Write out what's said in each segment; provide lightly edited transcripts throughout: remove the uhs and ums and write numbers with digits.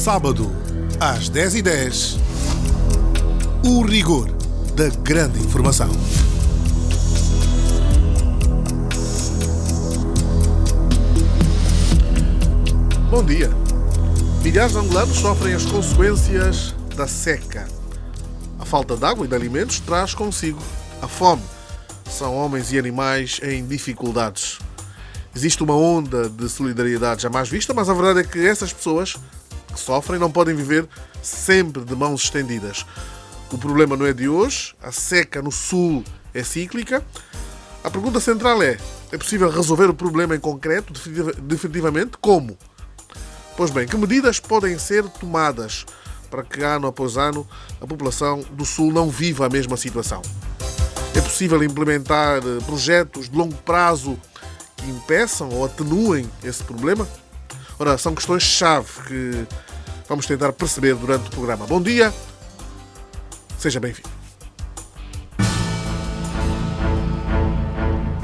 Sábado, às 10h10, o rigor da grande informação. Bom dia. Milhares de angolanos sofrem as consequências da seca. A falta de água e de alimentos traz consigo a fome. São homens e animais em dificuldades. Existe uma onda de solidariedade jamais vista, mas a verdade é que essas pessoas que sofrem não podem viver sempre de mãos estendidas. O problema não é de hoje, a seca no sul é cíclica. A pergunta central é possível resolver o problema em concreto, definitivamente? Como? Pois bem, que medidas podem ser tomadas para que ano após ano a população do sul não viva a mesma situação? É possível implementar projetos de longo prazo que impeçam ou atenuem esse problema? Ora, são questões-chave que vamos tentar perceber durante o programa. Bom dia, seja bem-vindo.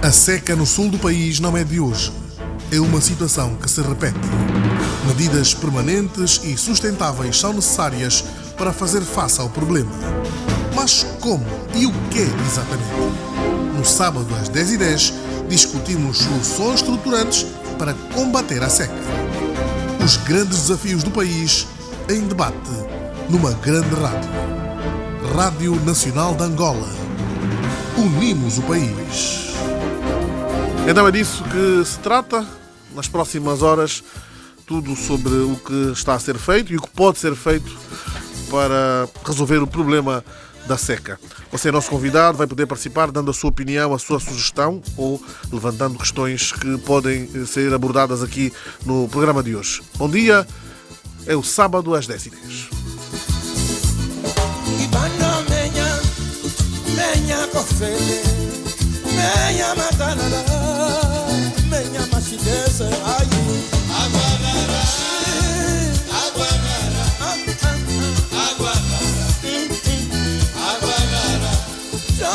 A seca no sul do país não é de hoje. É uma situação que se repete. Medidas permanentes e sustentáveis são necessárias para fazer face ao problema. Mas como e o que exatamente? No sábado às 10h10 discutimos soluções estruturantes para combater a seca. Os grandes desafios do país em debate numa grande rádio. Rádio Nacional de Angola. Unimos o país. Então é disso que se trata. Nas próximas horas, tudo sobre o que está a ser feito e o que pode ser feito para resolver o problema da seca. Você é nosso convidado, vai poder participar dando a sua opinião, a sua sugestão ou levantando questões que podem ser abordadas aqui no programa de hoje. Bom dia, é o sábado às 10h10.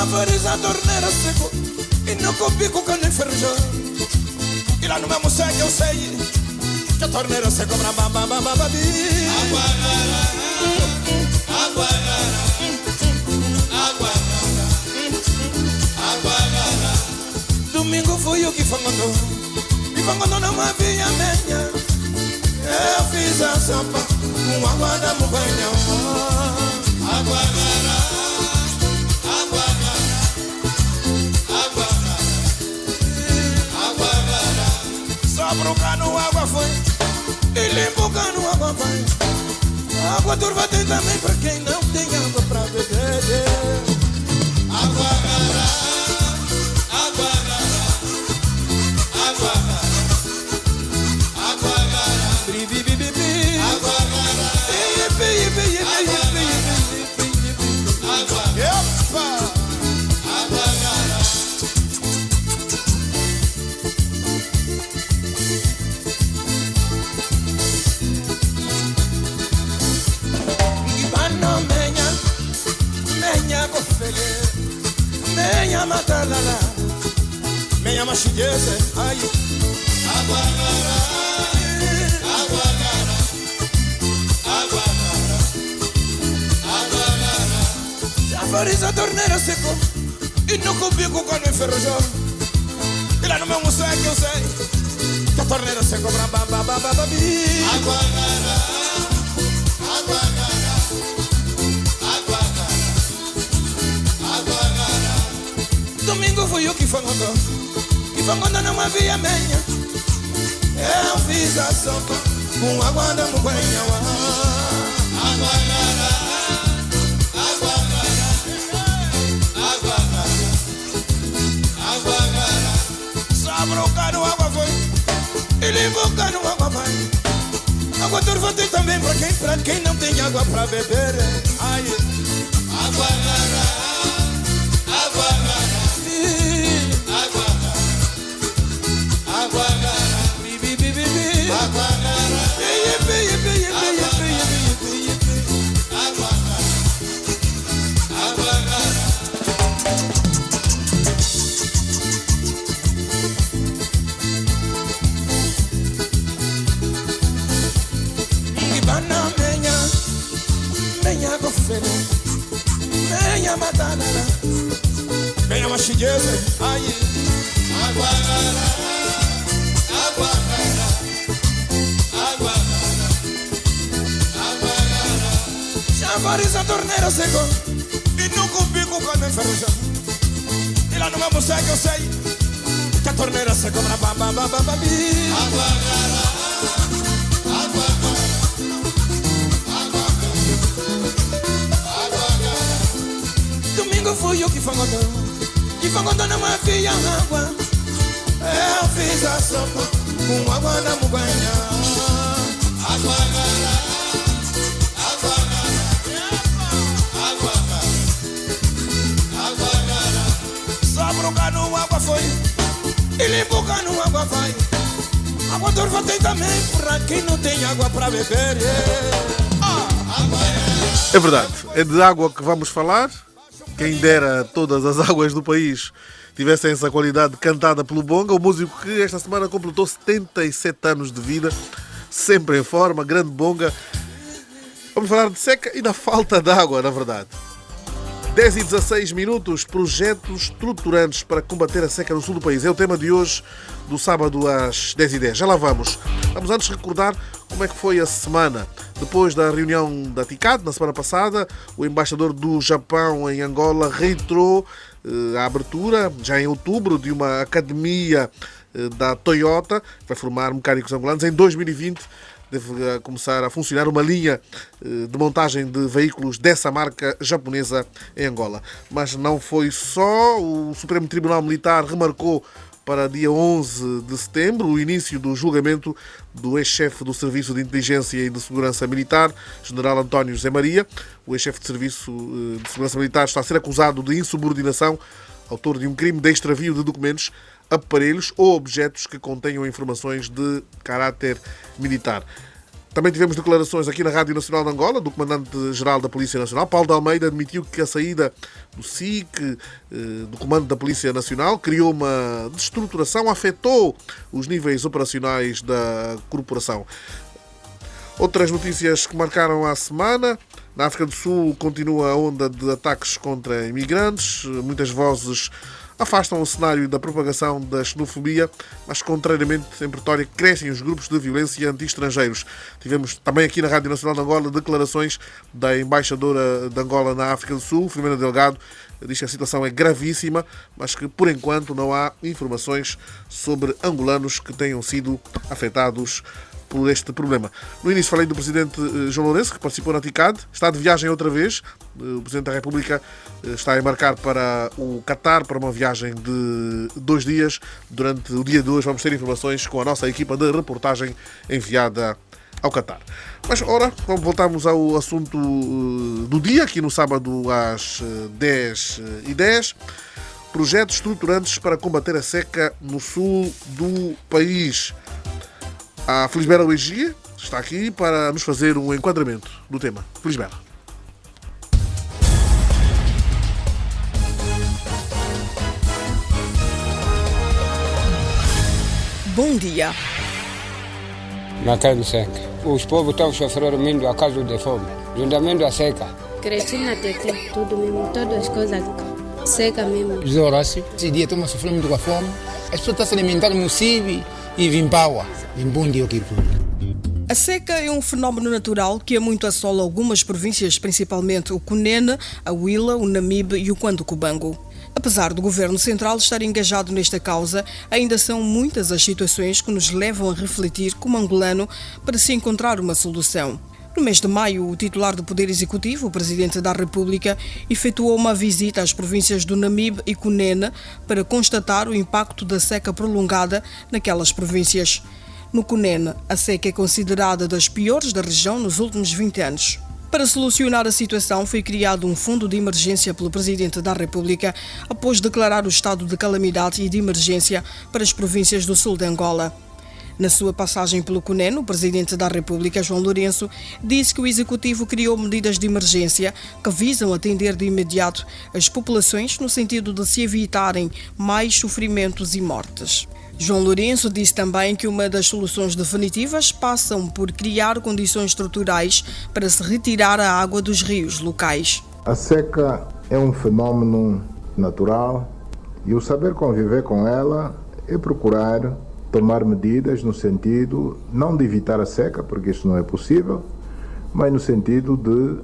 Varis a torneira seco e não copi com cano enferrujou. E lá no mesmo seco eu sei que a torneira seco pra bababababi. Água rara, água rara, água rara, água rara. Domingo foi eu que fangandou e fangandou não havia menha. Eu fiz a sopa com água da mubanha. Água rara. Brocando água foi e limpando água vai. Água turva tem também para quem não tem água para beber. Água rara, água rara, água rara, água rara, bibi bibi bibi, água rara, bibi bibi bibi, água rara, água rara. Menha matalala, menha machiguese, ai. Água rara, água rara, água rara, água rara. Já varis a torneira secou e não comigo quando enferrujou. E lá no meu museu que eu sei que a torneira secou pra bababababi. Água rara, água rara. Domingo fui eu que fangandou não havia menha. Eu fiz a sopa com água da mubanha. Água rara, água rara, água rara, água rara. Só brocando água foi e limpando água vai. Água turva tem também para quem não tem água para beber. Ai, água rara, água rara. Água rara, água rara, bibi bibi bibi, água rara, bibi bibi bibi, água rara, água rara. Que banana. mexigueza. Ai, aguarara, aguarara, aguarara, aguarara. Chavares a torneira secou e nunca pico quando enferrujou. E lá no meu segue eu sei que a torneira secou pra bababababi. Aguarara, aguarara. Domingo fui eu que fangondou não havia água. Eu fiz a sopa com água na muganha. Aguarara, aguarara, aguarara, aguarara. Só pro cano água foi e limpo o cano água vai. Água turva tem também pra quem não tem água pra beber. É verdade, é de água que vamos falar. Quem dera todas as águas do país tivessem essa qualidade cantada pelo Bonga, o músico que esta semana completou 77 anos de vida, sempre em forma, grande Bonga. Vamos falar de seca e da falta de água, na verdade. 10 e 16 minutos, projetos estruturantes para combater a seca no sul do país. É o tema de hoje, do sábado às 10 e 10. Já lá vamos. Vamos antes recordar como é que foi a semana. Depois da reunião da TICAD, na semana passada, o embaixador do Japão em Angola reiterou a abertura, já em outubro, de uma academia da Toyota, que vai formar mecânicos angolanos. Em 2020 deve começar a funcionar uma linha de montagem de veículos dessa marca japonesa em Angola. Mas não foi só. O Supremo Tribunal Militar remarcou para dia 11 de setembro o início do julgamento do ex-chefe do Serviço de Inteligência e de Segurança Militar, General António José Maria. O ex-chefe de Serviço de Segurança Militar está a ser acusado de insubordinação, autor de um crime de extravio de documentos, aparelhos ou objetos que contenham informações de caráter militar. Também tivemos declarações aqui na Rádio Nacional de Angola do Comandante-Geral da Polícia Nacional. Paulo de Almeida admitiu que a saída do SIC, do Comando da Polícia Nacional, criou uma destruturação, afetou os níveis operacionais da corporação. Outras notícias que marcaram a semana. Na África do Sul continua a onda de ataques contra imigrantes. Muitas vozes afastam o cenário da propagação da xenofobia, mas, contrariamente, em Pretória, crescem os grupos de violência anti-estrangeiros. Tivemos também aqui na Rádio Nacional de Angola declarações da embaixadora de Angola na África do Sul, Filomena Delgado. Diz que a situação é gravíssima, mas que, por enquanto, não há informações sobre angolanos que tenham sido afetados por este problema. No início falei do Presidente João Lourenço, que participou na TICAD, está de viagem outra vez. O Presidente da República está a embarcar para o Qatar para uma viagem de 2 dias. Durante o dia de hoje vamos ter informações com a nossa equipa de reportagem enviada ao Qatar. Mas, ora, voltamos ao assunto do dia, aqui no sábado às 10 e 10. Projetos estruturantes para combater a seca no sul do país. A Felisbela Uegia está aqui para nos fazer um enquadramento do tema. Felisbela. Bom dia. Na terra seca. Os povos estão sofrendo muito a causa de fome. Juntamente a seca. Cresci na TT, tudo mesmo, todas as coisas seca mesmo. José Horácio, esse dia estamos sofrendo muito com a fome. As pessoas estão se alimentando no CIB e Vimpaua. Vimbundi aqui tudo. A seca é um fenómeno natural que muito assola algumas províncias, principalmente o Cunene, a Huila, o Namibe e o Cubango. Apesar do Governo Central estar engajado nesta causa, ainda são muitas as situações que nos levam a refletir como angolano para se encontrar uma solução. No mês de maio, o titular do Poder Executivo, o Presidente da República, efetuou uma visita às províncias do Namibe e Cunene para constatar o impacto da seca prolongada naquelas províncias. No Cunene, a seca é considerada das piores da região nos últimos 20 anos. Para solucionar a situação, foi criado um fundo de emergência pelo Presidente da República após declarar o estado de calamidade e de emergência para as províncias do sul de Angola. Na sua passagem pelo Cunene, o Presidente da República, João Lourenço, disse que o Executivo criou medidas de emergência que visam atender de imediato as populações no sentido de se evitarem mais sofrimentos e mortes. João Lourenço disse também que uma das soluções definitivas passam por criar condições estruturais para se retirar a água dos rios locais. A seca é um fenómeno natural, E o saber conviver com ela é procurar tomar medidas no sentido, não de evitar a seca, porque isso não é possível, mas no sentido de,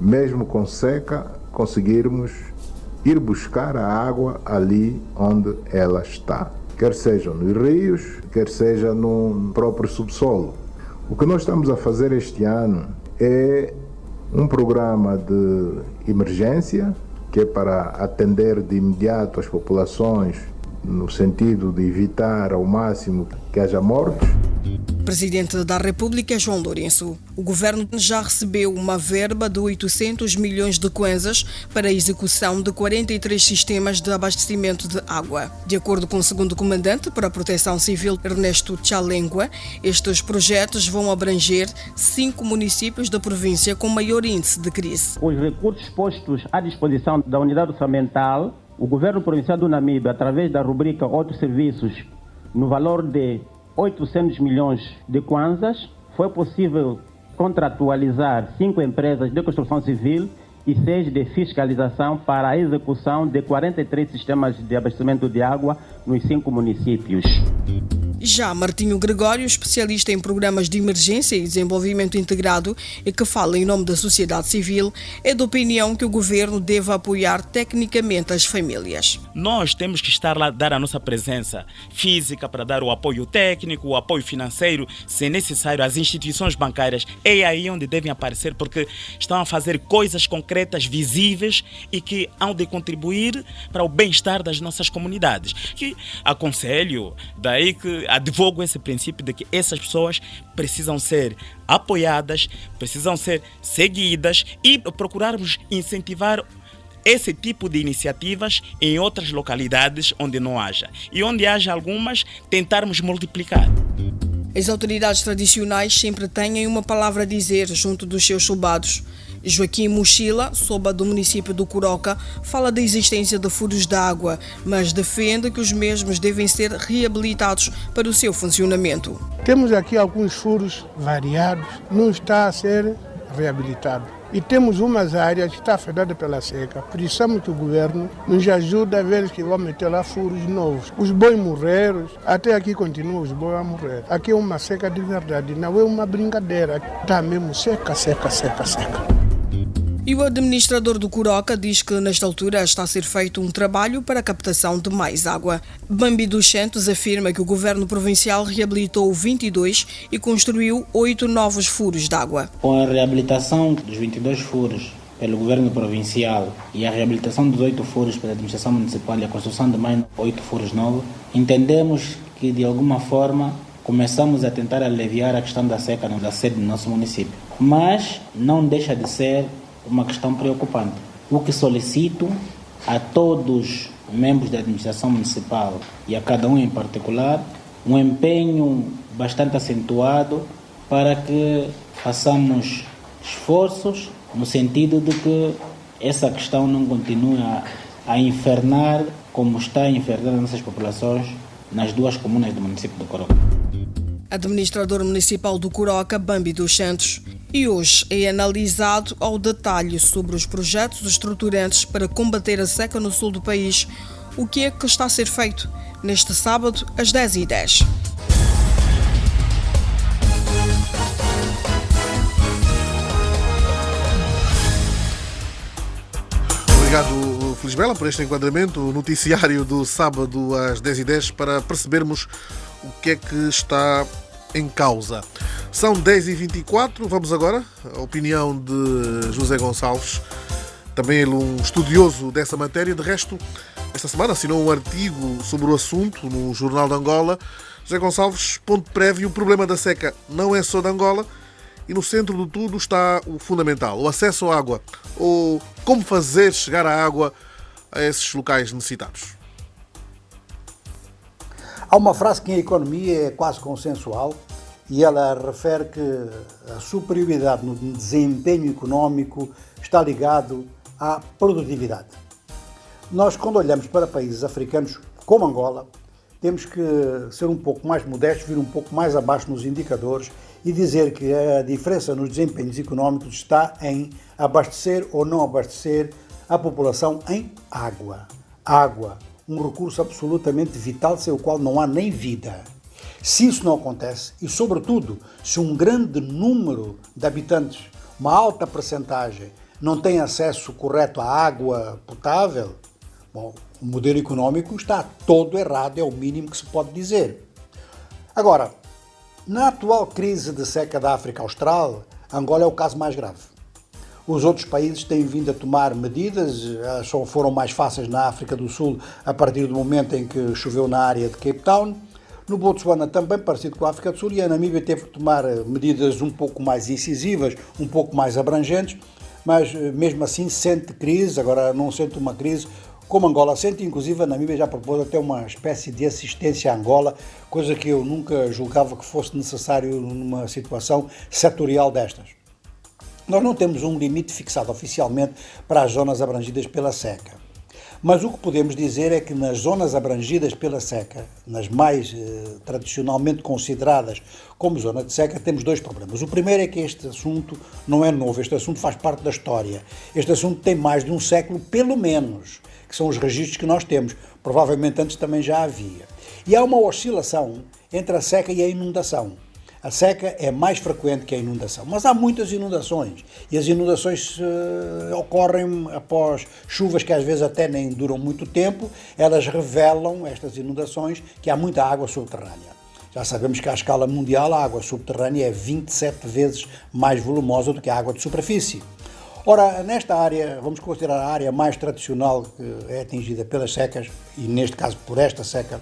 mesmo com seca, conseguirmos ir buscar a água ali onde ela está. Quer seja nos rios, quer seja no próprio subsolo. O que nós estamos a fazer este ano é um programa de emergência, que é para atender de imediato as populações, no sentido de evitar ao máximo que haja mortes. Presidente da República, João Lourenço. O governo já recebeu uma verba de 800 milhões de kwanzas para a execução de 43 sistemas de abastecimento de água. De acordo com o segundo comandante para a Proteção Civil, Ernesto Tchalengua, estes projetos vão abranger 5 municípios da província com maior índice de crise. Os recursos postos à disposição da unidade orçamental, o governo provincial do Namibe, através da rubrica Outros Serviços, no valor de 800 milhões de kwanzas, foi possível contratualizar 5 empresas de construção civil e 6 de fiscalização para a execução de 43 sistemas de abastecimento de água nos 5 municípios. Já Martinho Gregório, especialista em programas de emergência e desenvolvimento integrado e que fala em nome da sociedade civil, é da opinião que o governo deve apoiar tecnicamente as famílias. Nós temos que estar lá, dar a nossa presença física para dar o apoio técnico, o apoio financeiro, se necessário, às instituições bancárias. É aí onde devem aparecer, porque estão a fazer coisas concretas, visíveis e que hão de contribuir para o bem-estar das nossas comunidades. Que aconselho, daí que advogo esse princípio de que essas pessoas precisam ser apoiadas, precisam ser seguidas e procurarmos incentivar esse tipo de iniciativas em outras localidades onde não haja. E onde haja algumas, tentarmos multiplicar. As autoridades tradicionais sempre têm uma palavra a dizer junto dos seus soldados. Joaquim Mochila, soba do município do Coroca, fala da existência de furos de água, mas defende que os mesmos devem ser reabilitados para o seu funcionamento. Temos aqui alguns furos variados, não está a ser reabilitado. E temos umas áreas que estão afetadas pela seca. Precisamos que o governo nos ajude a ver que vão meter lá furos novos. Os bois morreram, até aqui continuam os bois a morrer. Aqui é uma seca de verdade, não é uma brincadeira. Está mesmo seca, seca, seca, seca. E o administrador do Coroca diz que nesta altura está a ser feito um trabalho para a captação de mais água. Bambi dos Santos afirma que o governo provincial reabilitou 22 e construiu 8 novos furos de água. Com a reabilitação dos 22 furos pelo governo provincial e a reabilitação dos 8 furos pela administração municipal e a construção de mais 8 furos novos, entendemos que de alguma forma começamos a tentar aliviar a questão da seca na sede do nosso município. Mas não deixa de ser uma questão preocupante. O que solicito a todos os membros da administração municipal e a cada um em particular, um empenho bastante acentuado para que façamos esforços no sentido de que essa questão não continue a infernar como está a infernar as nossas populações nas 2 comunas do município do Coroca. Administrador municipal do Coroca, Bambi dos Santos. E hoje é analisado ao detalhe sobre os projetos estruturantes para combater a seca no sul do país. O que é que está a ser feito neste sábado às 10h10. Obrigado, Felisbela, por este enquadramento, o noticiário do sábado às 10h10, para percebermos o que é que está em causa. São 10h24, vamos agora à opinião de José Gonçalves, também ele um estudioso dessa matéria. De resto, esta semana assinou um artigo sobre o assunto no Jornal de Angola. José Gonçalves, ponto prévio, o problema da seca não é só de Angola e no centro de tudo está o fundamental, o acesso à água, ou como fazer chegar a água a esses locais necessitados. Há uma frase que em economia é quase consensual e ela refere que a superioridade no desempenho económico está ligado à produtividade. Nós, quando olhamos para países africanos como Angola, temos que ser um pouco mais modestos, vir um pouco mais abaixo nos indicadores e dizer que a diferença nos desempenhos económicos está em abastecer ou não abastecer a população em água. Água um recurso absolutamente vital, sem o qual não há nem vida. Se isso não acontece, e sobretudo se um grande número de habitantes, uma alta percentagem, não tem acesso correto à água potável, bom, o modelo económico está todo errado, é o mínimo que se pode dizer. Agora, na atual crise de seca da África Austral, Angola é o caso mais grave. Os outros países têm vindo a tomar medidas, só foram mais fáceis na África do Sul a partir do momento em que choveu na área de Cape Town. No Botsuana também, parecido com a África do Sul, e a Namíbia teve que tomar medidas um pouco mais incisivas, um pouco mais abrangentes, mas mesmo assim sente crise, agora não sente uma crise como Angola sente, inclusive a Namíbia já propôs até uma espécie de assistência a Angola, coisa que eu nunca julgava que fosse necessário numa situação setorial destas. Nós não temos um limite fixado oficialmente para as zonas abrangidas pela seca, mas o que podemos dizer é que nas zonas abrangidas pela seca, nas mais tradicionalmente consideradas como zona de seca, temos dois problemas. O primeiro é que este assunto não é novo, este assunto faz parte da história. Este assunto tem mais de um século, pelo menos, que são os registros que nós temos. Provavelmente antes também já havia. E há uma oscilação entre a seca e a inundação. A seca é mais frequente que a inundação, mas há muitas inundações, e as inundações ocorrem após chuvas que às vezes até nem duram muito tempo. Elas revelam, estas inundações, que há muita água subterrânea. Já sabemos que à escala mundial a água subterrânea é 27 vezes mais volumosa do que a água de superfície. Ora, nesta área, vamos considerar a área mais tradicional que é atingida pelas secas, e neste caso por esta seca,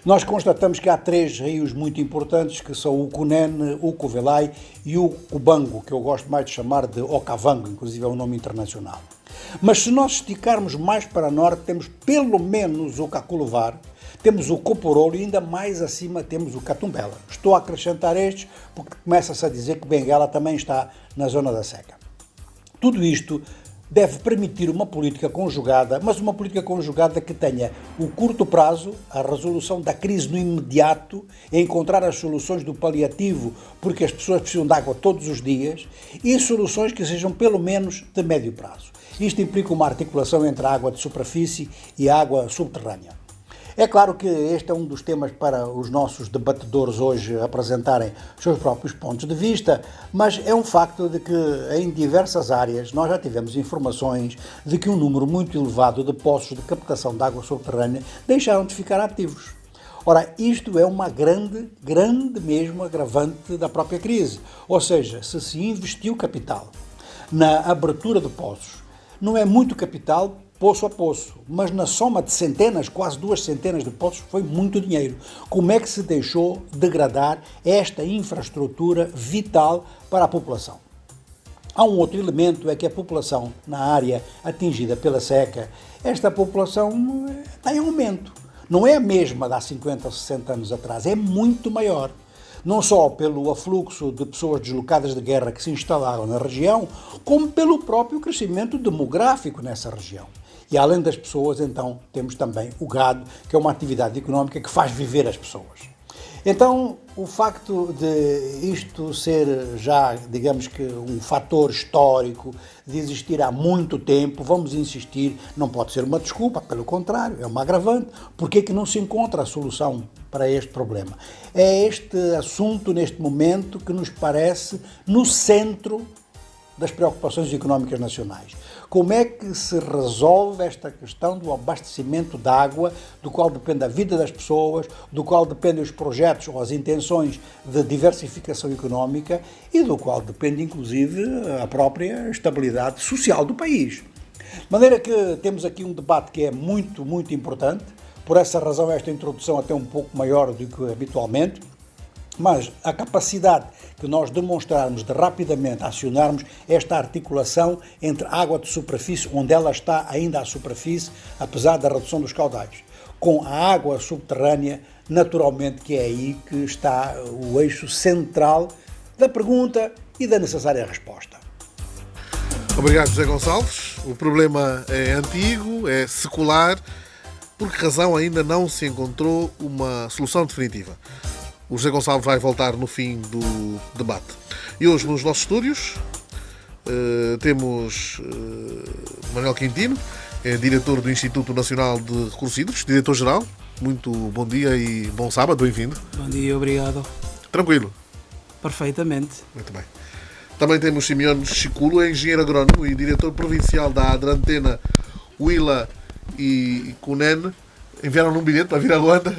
nós constatamos que há três rios muito importantes, que são o Cunene, o Covelai e o Cubango, que eu gosto mais de chamar de Okavango, inclusive é um nome internacional. Mas se nós esticarmos mais para norte, temos pelo menos o Caculuvar, temos o Coporolo e ainda mais acima temos o Catumbela. Estou a acrescentar estes porque começa-se a dizer que Benguela também está na zona da seca. Tudo isto deve permitir uma política conjugada, mas uma política conjugada que tenha o curto prazo, a resolução da crise no imediato, encontrar as soluções do paliativo, porque as pessoas precisam de água todos os dias, e soluções que sejam pelo menos de médio prazo. Isto implica uma articulação entre a água de superfície e a água subterrânea. É claro que este é um dos temas para os nossos debatedores hoje apresentarem os seus próprios pontos de vista, mas é um facto de que em diversas áreas nós já tivemos informações de que um número muito elevado de poços de captação de água subterrânea deixaram de ficar ativos. Ora, isto é uma grande mesmo agravante da própria crise. Ou seja, se investiu capital na abertura de poços, não é muito capital poço a poço, mas na soma de centenas, quase 2 centenas de poços, foi muito dinheiro. Como é que se deixou degradar esta infraestrutura vital para a população? Há um outro elemento, é que a população na área atingida pela seca, esta população está em aumento. Não é a mesma de há 50 ou 60 anos atrás, é muito maior. Não só pelo afluxo de pessoas deslocadas de guerra que se instalaram na região, como pelo próprio crescimento demográfico nessa região. E além das pessoas, então, temos também o gado, que é uma atividade económica que faz viver as pessoas. Então, o facto de isto ser já, digamos que, um fator histórico, de existir há muito tempo, vamos insistir, não pode ser uma desculpa, pelo contrário, é uma agravante. Por que não se encontra a solução para este problema? É este assunto, neste momento, que nos parece no centro das preocupações económicas nacionais. Como é que se resolve esta questão do abastecimento de água, do qual depende a vida das pessoas, do qual dependem os projetos ou as intenções de diversificação económica e do qual depende, inclusive, a própria estabilidade social do país. De maneira que temos aqui um debate que é muito importante. Por essa razão, esta introdução até um pouco maior do que habitualmente, mas a capacidade que nós demonstrarmos de rapidamente acionarmos esta articulação entre a água de superfície, onde ela está ainda à superfície, apesar da redução dos caudais, com a água subterrânea, naturalmente que é aí que está o eixo central da pergunta e da necessária resposta. Obrigado, José Gonçalves. O problema é antigo, é secular. Por que razão ainda não se encontrou uma solução definitiva? O José Gonçalves vai voltar no fim do debate. E hoje nos nossos estúdios temos Manuel Quintino, é diretor do Instituto Nacional de Recursos Hídricos, diretor-geral. Muito bom dia e bom sábado, bem-vindo. Bom dia, obrigado. Tranquilo? Perfeitamente. Muito bem. Também temos Simeone Chiculo, engenheiro agrónomo e diretor provincial da Adrantena, Willa e Cunene. Enviaram-me um bilhete para vir a Luanda.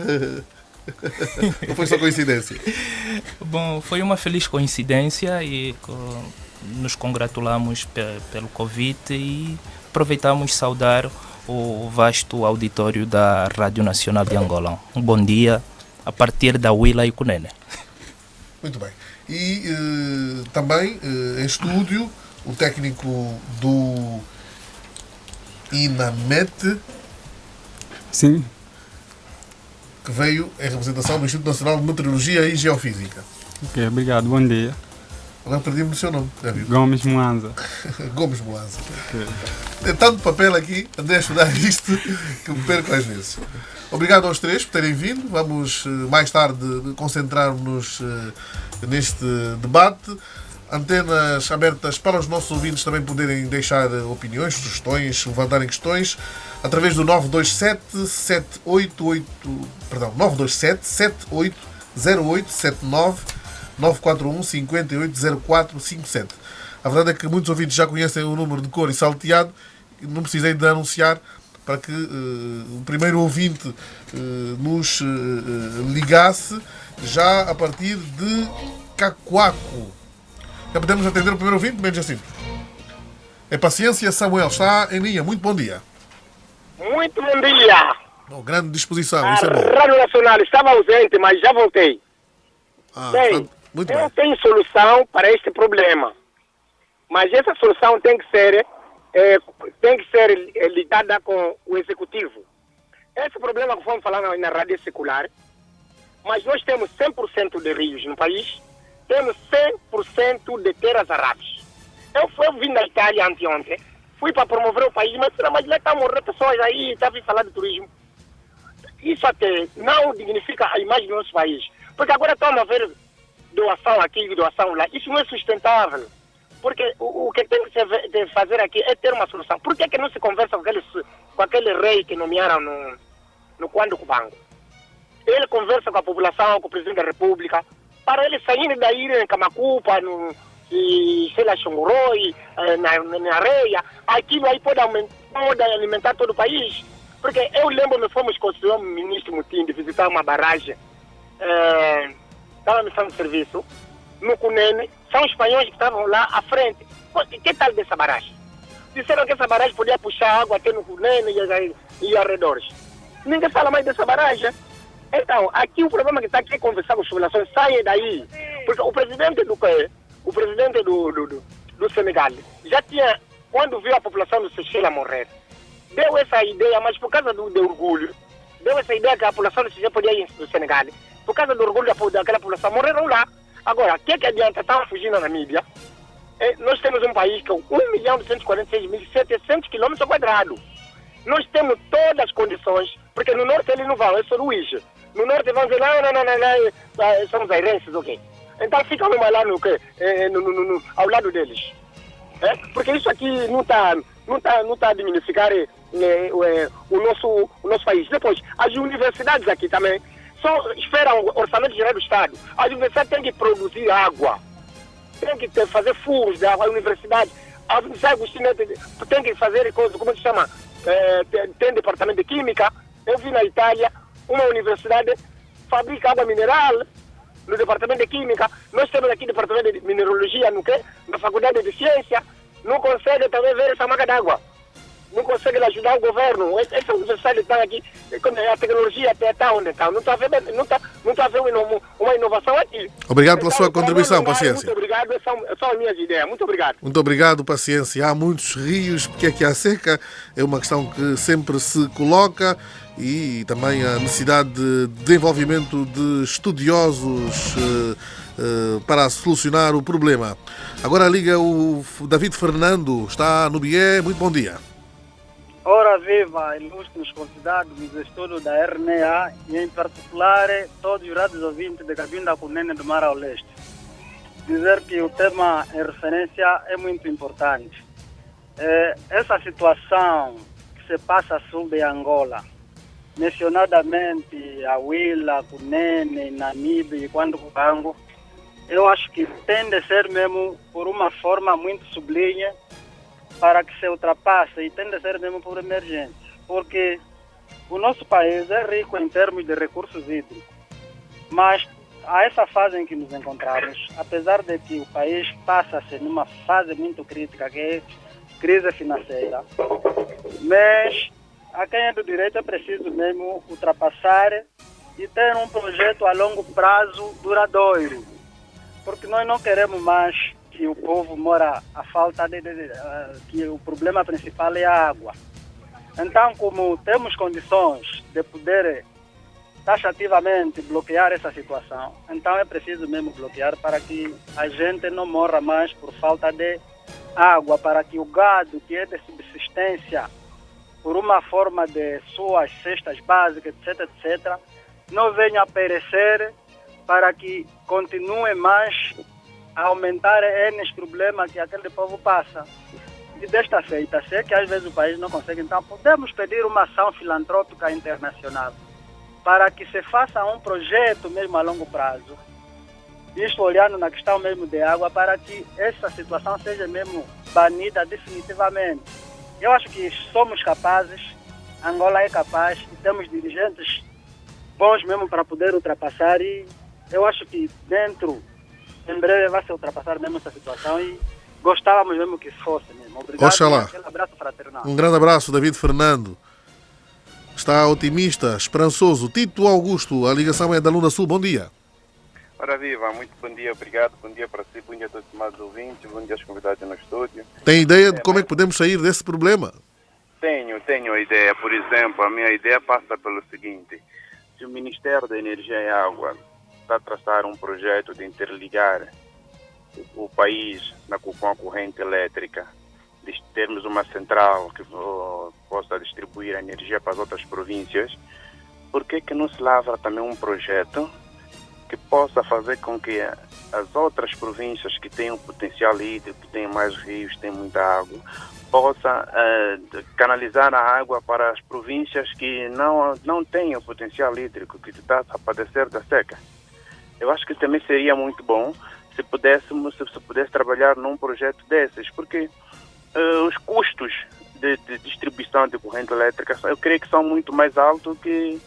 Ou foi só coincidência? Bom, foi uma feliz coincidência e nos congratulamos pelo convite e aproveitamos saudar o vasto auditório da Rádio Nacional de Angola. Um bom dia a partir da Willa e Cunene. Muito bem. E também em estúdio o técnico do INAMET. Sim. Que veio em representação do Instituto Nacional de Meteorologia e Geofísica. Ok, obrigado, bom dia. Agora perdi-me o seu nome, já viu? Gomes Moanza. Gomes Moanza. Okay. Tem tanto papel aqui, andei a estudar isto, que me perco às vezes. Obrigado aos três por terem vindo. Vamos mais tarde concentrar-nos neste debate. Antenas abertas para os nossos ouvintes também poderem deixar opiniões, sugestões, levantarem questões através do 927-780927-780879 941 58 04 57. A verdade é que muitos ouvintes já conhecem o número de cor e salteado. Não precisei de anunciar para que o primeiro ouvinte nos ligasse já a partir de Cacoaco. Já podemos atender o primeiro ouvinte, bem Jacinto? É paciência, Samuel. Está em linha. Muito bom dia. Muito bom dia. Grande disposição, isso é bom. A Rádio Nacional estava ausente, mas já voltei. Bem, muito eu tenho solução para este problema. Mas essa solução tem que ser lidada com o executivo. Esse problema que fomos falar na rádio secular, mas nós temos 100% de rios no país, temos 100% de terras aráveis. Eu vim da Itália anteontem, fui para promover o país, mas lá está a morrer pessoas aí, está a vir falar de turismo. Isso até não dignifica a imagem do nosso país. Porque agora estamos a ver doação aqui, doação lá. Isso não é sustentável. Porque o que tem que se fazer aqui é ter uma solução. Por que não se conversa com aquele rei que nomearam no Quando Cubango? Ele conversa com a população, com o presidente da República, para ele sair daí em Camacupa, sei lá, Xongoroi, na areia. Aquilo aí pode alimentar todo o país. Porque eu lembro-me, fomos com o senhor ministro Mutindi visitar uma barragem. Estava na missão de serviço, no Cunene, são espanhóis que estavam lá à frente. Que tal dessa barragem? Disseram que essa barragem podia puxar água até no Cunene e arredores. Ninguém fala mais dessa barragem. Então, aqui o problema que está aqui é conversar com as populações, saia daí. Porque o presidente do Senegal já tinha, quando viu a população do Seychelles morrer, deu essa ideia, mas por causa do orgulho, deu essa ideia que a população do Seychelles podia ir no Senegal. Por causa do orgulho daquela população, morreram lá. Agora, o que adianta? Estavam fugindo na mídia. Nós temos um país com 1.246.700 km². Nós temos todas as condições, porque no norte eles não vão, é só Luís. No norte vão dizer, não, são zairenses, ok. Então ficam lá ao lado deles. Porque isso aqui não está a dignificar o nosso país. Depois, as universidades aqui também só esperam o orçamento geral do Estado. As universidades têm que produzir água, tem que fazer furos da universidade. A Universidade Agostina tem que fazer coisas, como se chama? Tem departamento de química. Eu vi na Itália uma universidade fabrica água mineral no departamento de química. Nós temos aqui departamento de mineralogia na faculdade de ciência. Não consegue também ver essa marca d'água. Não consegue ajudar o governo. Essa universidade está aqui, a tecnologia está onde está. Não está a ver uma inovação aqui. Obrigado pela sua contribuição, paciência. Muito obrigado, são as minhas ideias. Muito obrigado. Muito obrigado, paciência. Há muitos rios, porque aqui há seca, é uma questão que sempre se coloca, e também a necessidade de desenvolvimento de estudiosos para solucionar o problema. Agora liga o David Fernando, está no BIE. Muito bom dia. Ora viva, ilustres convidados do estudo da RNA e em particular todos os rádios ouvintes de Cabinda Cunene do Mar ao Leste. Dizer que o tema em referência é muito importante. Essa situação que se passa a sul de Angola, mencionadamente a Huila, Cunene, Namibe e Cubango, eu acho que tem de ser mesmo por uma forma muito sublime para que se ultrapasse, e tem de ser mesmo por emergência, porque o nosso país é rico em termos de recursos hídricos, mas a essa fase em que nos encontramos, apesar de que o país passa-se numa fase muito crítica, que é crise financeira, mas a quem é do direito é preciso mesmo ultrapassar e ter um projeto a longo prazo duradouro, porque nós não queremos mais que o povo mora a falta que o problema principal é a água. Então, como temos condições de poder taxativamente bloquear essa situação, então é preciso mesmo bloquear para que a gente não morra mais por falta de água, para que o gado que é de subsistência por uma forma de suas cestas básicas, etc., não venha a perecer, para que continue mais a aumentar N problemas que aquele povo passa. E desta feita, se é que às vezes o país não consegue, então podemos pedir uma ação filantrópica internacional para que se faça um projeto mesmo a longo prazo, isto olhando na questão mesmo de água, para que essa situação seja mesmo banida definitivamente. Eu acho que somos capazes, Angola é capaz, e temos dirigentes bons mesmo para poder ultrapassar, e eu acho que em breve vai se ultrapassar mesmo essa situação, e gostávamos mesmo que fosse mesmo. Obrigado. Oxalá. Aquele abraço fraternal. Um grande abraço, David Fernando. Está otimista, esperançoso. Tito Augusto, a ligação é da Lunda Sul. Bom dia. Ora viva, muito bom dia, obrigado. Bom dia para si, bom dia a todos os estimados ouvintes, bom dia aos convidados no estúdio. Tem ideia de como é que podemos sair desse problema? Tenho a ideia. Por exemplo, a minha ideia passa pelo seguinte: se o Ministério da Energia e Água está a traçar um projeto de interligar o país com a corrente elétrica, de termos uma central que possa distribuir a energia para as outras províncias, por que não se lavra também um projeto que possa fazer com que as outras províncias que têm um potencial hídrico, que têm mais rios, têm muita água, possa canalizar a água para as províncias que não têm o potencial hídrico, que está a padecer da seca? Eu acho que também seria muito bom se pudesse trabalhar num projeto desses, porque os custos de distribuição de corrente elétrica, eu creio que são muito mais altos que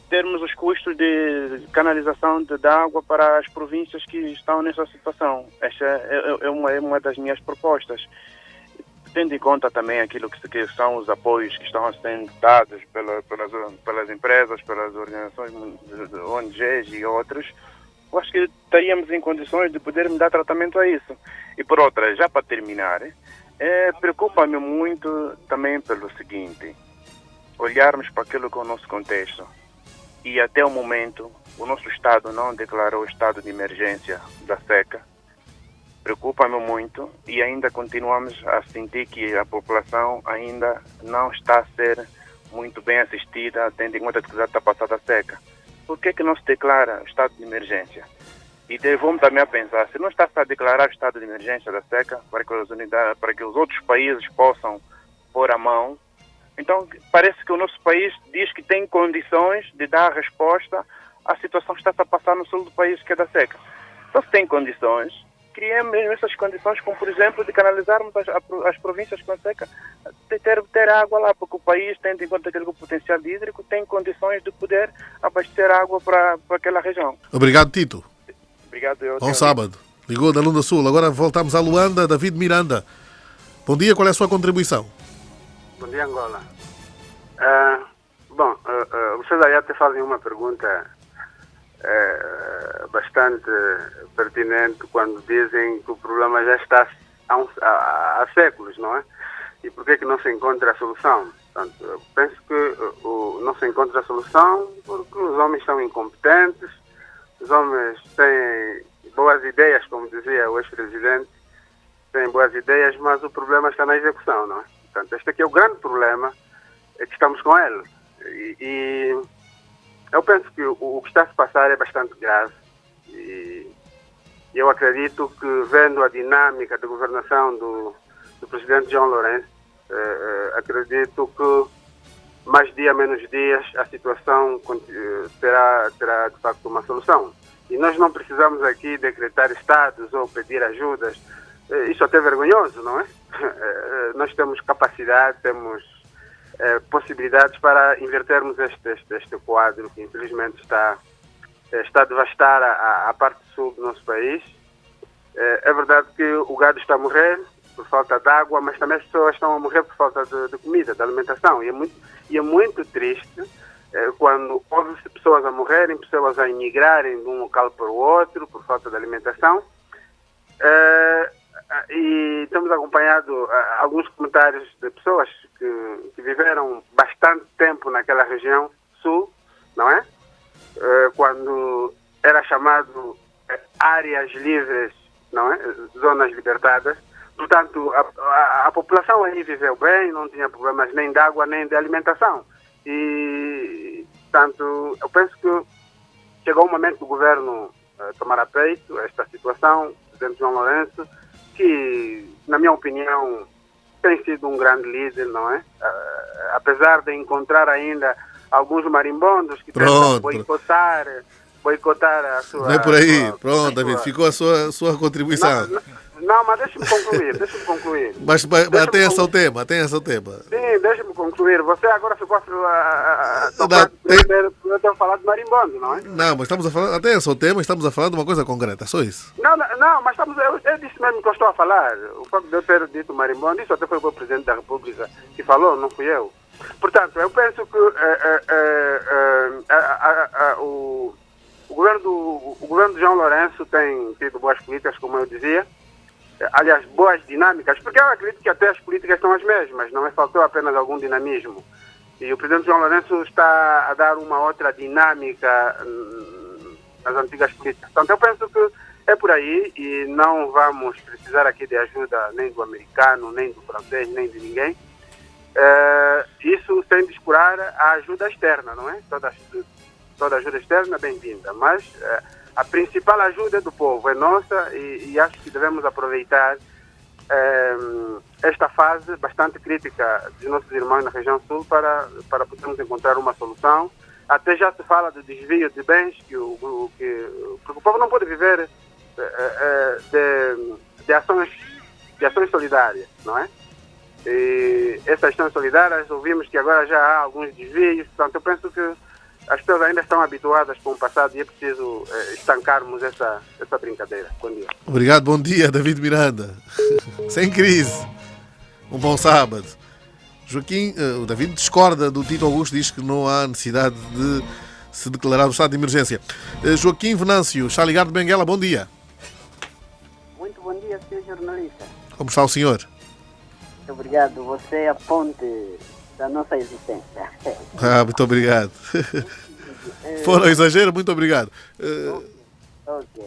termos os custos de canalização da água para as províncias que estão nessa situação. Esta é uma das minhas propostas. Tendo em conta também aquilo que são os apoios que estão sendo dados pelas empresas, pelas organizações, ONGs e outros, eu acho que estaríamos em condições de podermos dar tratamento a isso. E por outra, já para terminar, preocupa-me muito também pelo seguinte: olharmos para aquilo que é o nosso contexto. E até o momento, o nosso Estado não declarou o estado de emergência da seca. Preocupa-me muito, e ainda continuamos a sentir que a população ainda não está a ser muito bem assistida, tendo em conta que já está passada a seca. Por que não se declara o estado de emergência? E vamos também a pensar, se não está a declarar o estado de emergência da seca, para que os outros países possam pôr a mão, então parece que o nosso país diz que tem condições de dar resposta à situação que está a passar no sul do país, que é da seca. Então, se tem condições, criemos essas condições, como por exemplo de canalizarmos as províncias com a seca, ter água lá, porque o país, tendo em conta aquele potencial hídrico, tem condições de poder abastecer água para aquela região. Obrigado, Tito. Obrigado. Bom sábado. Ligou da Lunda Sul. Agora voltamos a Luanda. David Miranda. Bom dia, qual é a sua contribuição? Bom dia, Angola. Vocês aí até fazem uma pergunta bastante pertinente quando dizem que o problema já está há séculos, não é? E por que não se encontra a solução? Portanto, eu penso que não se encontra a solução porque os homens são incompetentes, os homens têm boas ideias, como dizia o ex-presidente, têm boas ideias, mas o problema está na execução, não é? Portanto, este aqui é o grande problema, é que estamos com ele. E eu penso que o que está a se passar é bastante grave. E eu acredito que, vendo a dinâmica de governação do presidente João Lourenço, acredito que mais dia, menos dias, a situação terá de facto uma solução. E nós não precisamos aqui decretar estados ou pedir ajudas. Isso até é vergonhoso, não é? Nós temos capacidade, temos possibilidades para invertermos este quadro que infelizmente está a devastar a parte sul do nosso país. É verdade que o gado está a morrer por falta de água, mas também as pessoas estão a morrer por falta de comida, de alimentação. E é muito triste quando houve pessoas a morrerem, pessoas a emigrarem de um local para o outro por falta de alimentação. E temos acompanhado alguns comentários de pessoas que viveram bastante tempo naquela região sul, não é? Quando era chamado áreas livres, não é? Zonas libertadas. Portanto, a população aí viveu bem, não tinha problemas nem de água, nem de alimentação. E, portanto, eu penso que chegou o momento do governo tomar a peito esta situação. O presidente João Lourenço, que, na minha opinião, tem sido um grande líder, não é? Apesar de encontrar ainda alguns marimbondos que tentam boicotar a sua... Não é por aí. Pronto, David, ficou a sua contribuição. Não, mas deixa-me concluir. Mas atenha-se ao tema. Sim, deixa-me concluir. Você agora ficou a ter falado de marimbondo, não é? Não, mas estamos a falar, atenha-se ao tema, estamos a falar de uma coisa concreta, só isso. Não, mas eu disse mesmo que eu estou a falar. O facto de eu ter dito marimbondo, isso até foi o Presidente da República que falou, não fui eu. Portanto, eu penso que o governo de João Lourenço tem tido boas políticas, como eu dizia. Aliás, boas dinâmicas, porque eu acredito que até as políticas são as mesmas, não é? Faltou apenas algum dinamismo. E o presidente João Lourenço está a dar uma outra dinâmica nas antigas políticas. Portanto, eu penso que é por aí e não vamos precisar aqui de ajuda nem do americano, nem do francês, nem de ninguém. Isso sem descurar a ajuda externa, não é? Toda ajuda externa é bem-vinda, mas... a principal ajuda é do povo, é nossa, e acho que devemos aproveitar esta fase bastante crítica dos nossos irmãos na região sul para podermos encontrar uma solução. Até já se fala do desvio de bens, porque o povo não pode viver de ações solidárias, não é? E essas ações solidárias, ouvimos que agora já há alguns desvios, portanto eu penso que as pessoas ainda estão habituadas com o passado e é preciso estancarmos essa brincadeira. Bom dia. Obrigado, bom dia, David Miranda. Sem crise. Um bom sábado. Joaquim, o David discorda do Tito Augusto, diz que não há necessidade de se declarar o estado de emergência. Joaquim Venâncio, está ligado de Benguela, bom dia. Muito bom dia, senhor jornalista. Como está o senhor? Muito obrigado, você é a ponte da nossa existência. Muito obrigado. Fora o exagero, muito obrigado. Ok,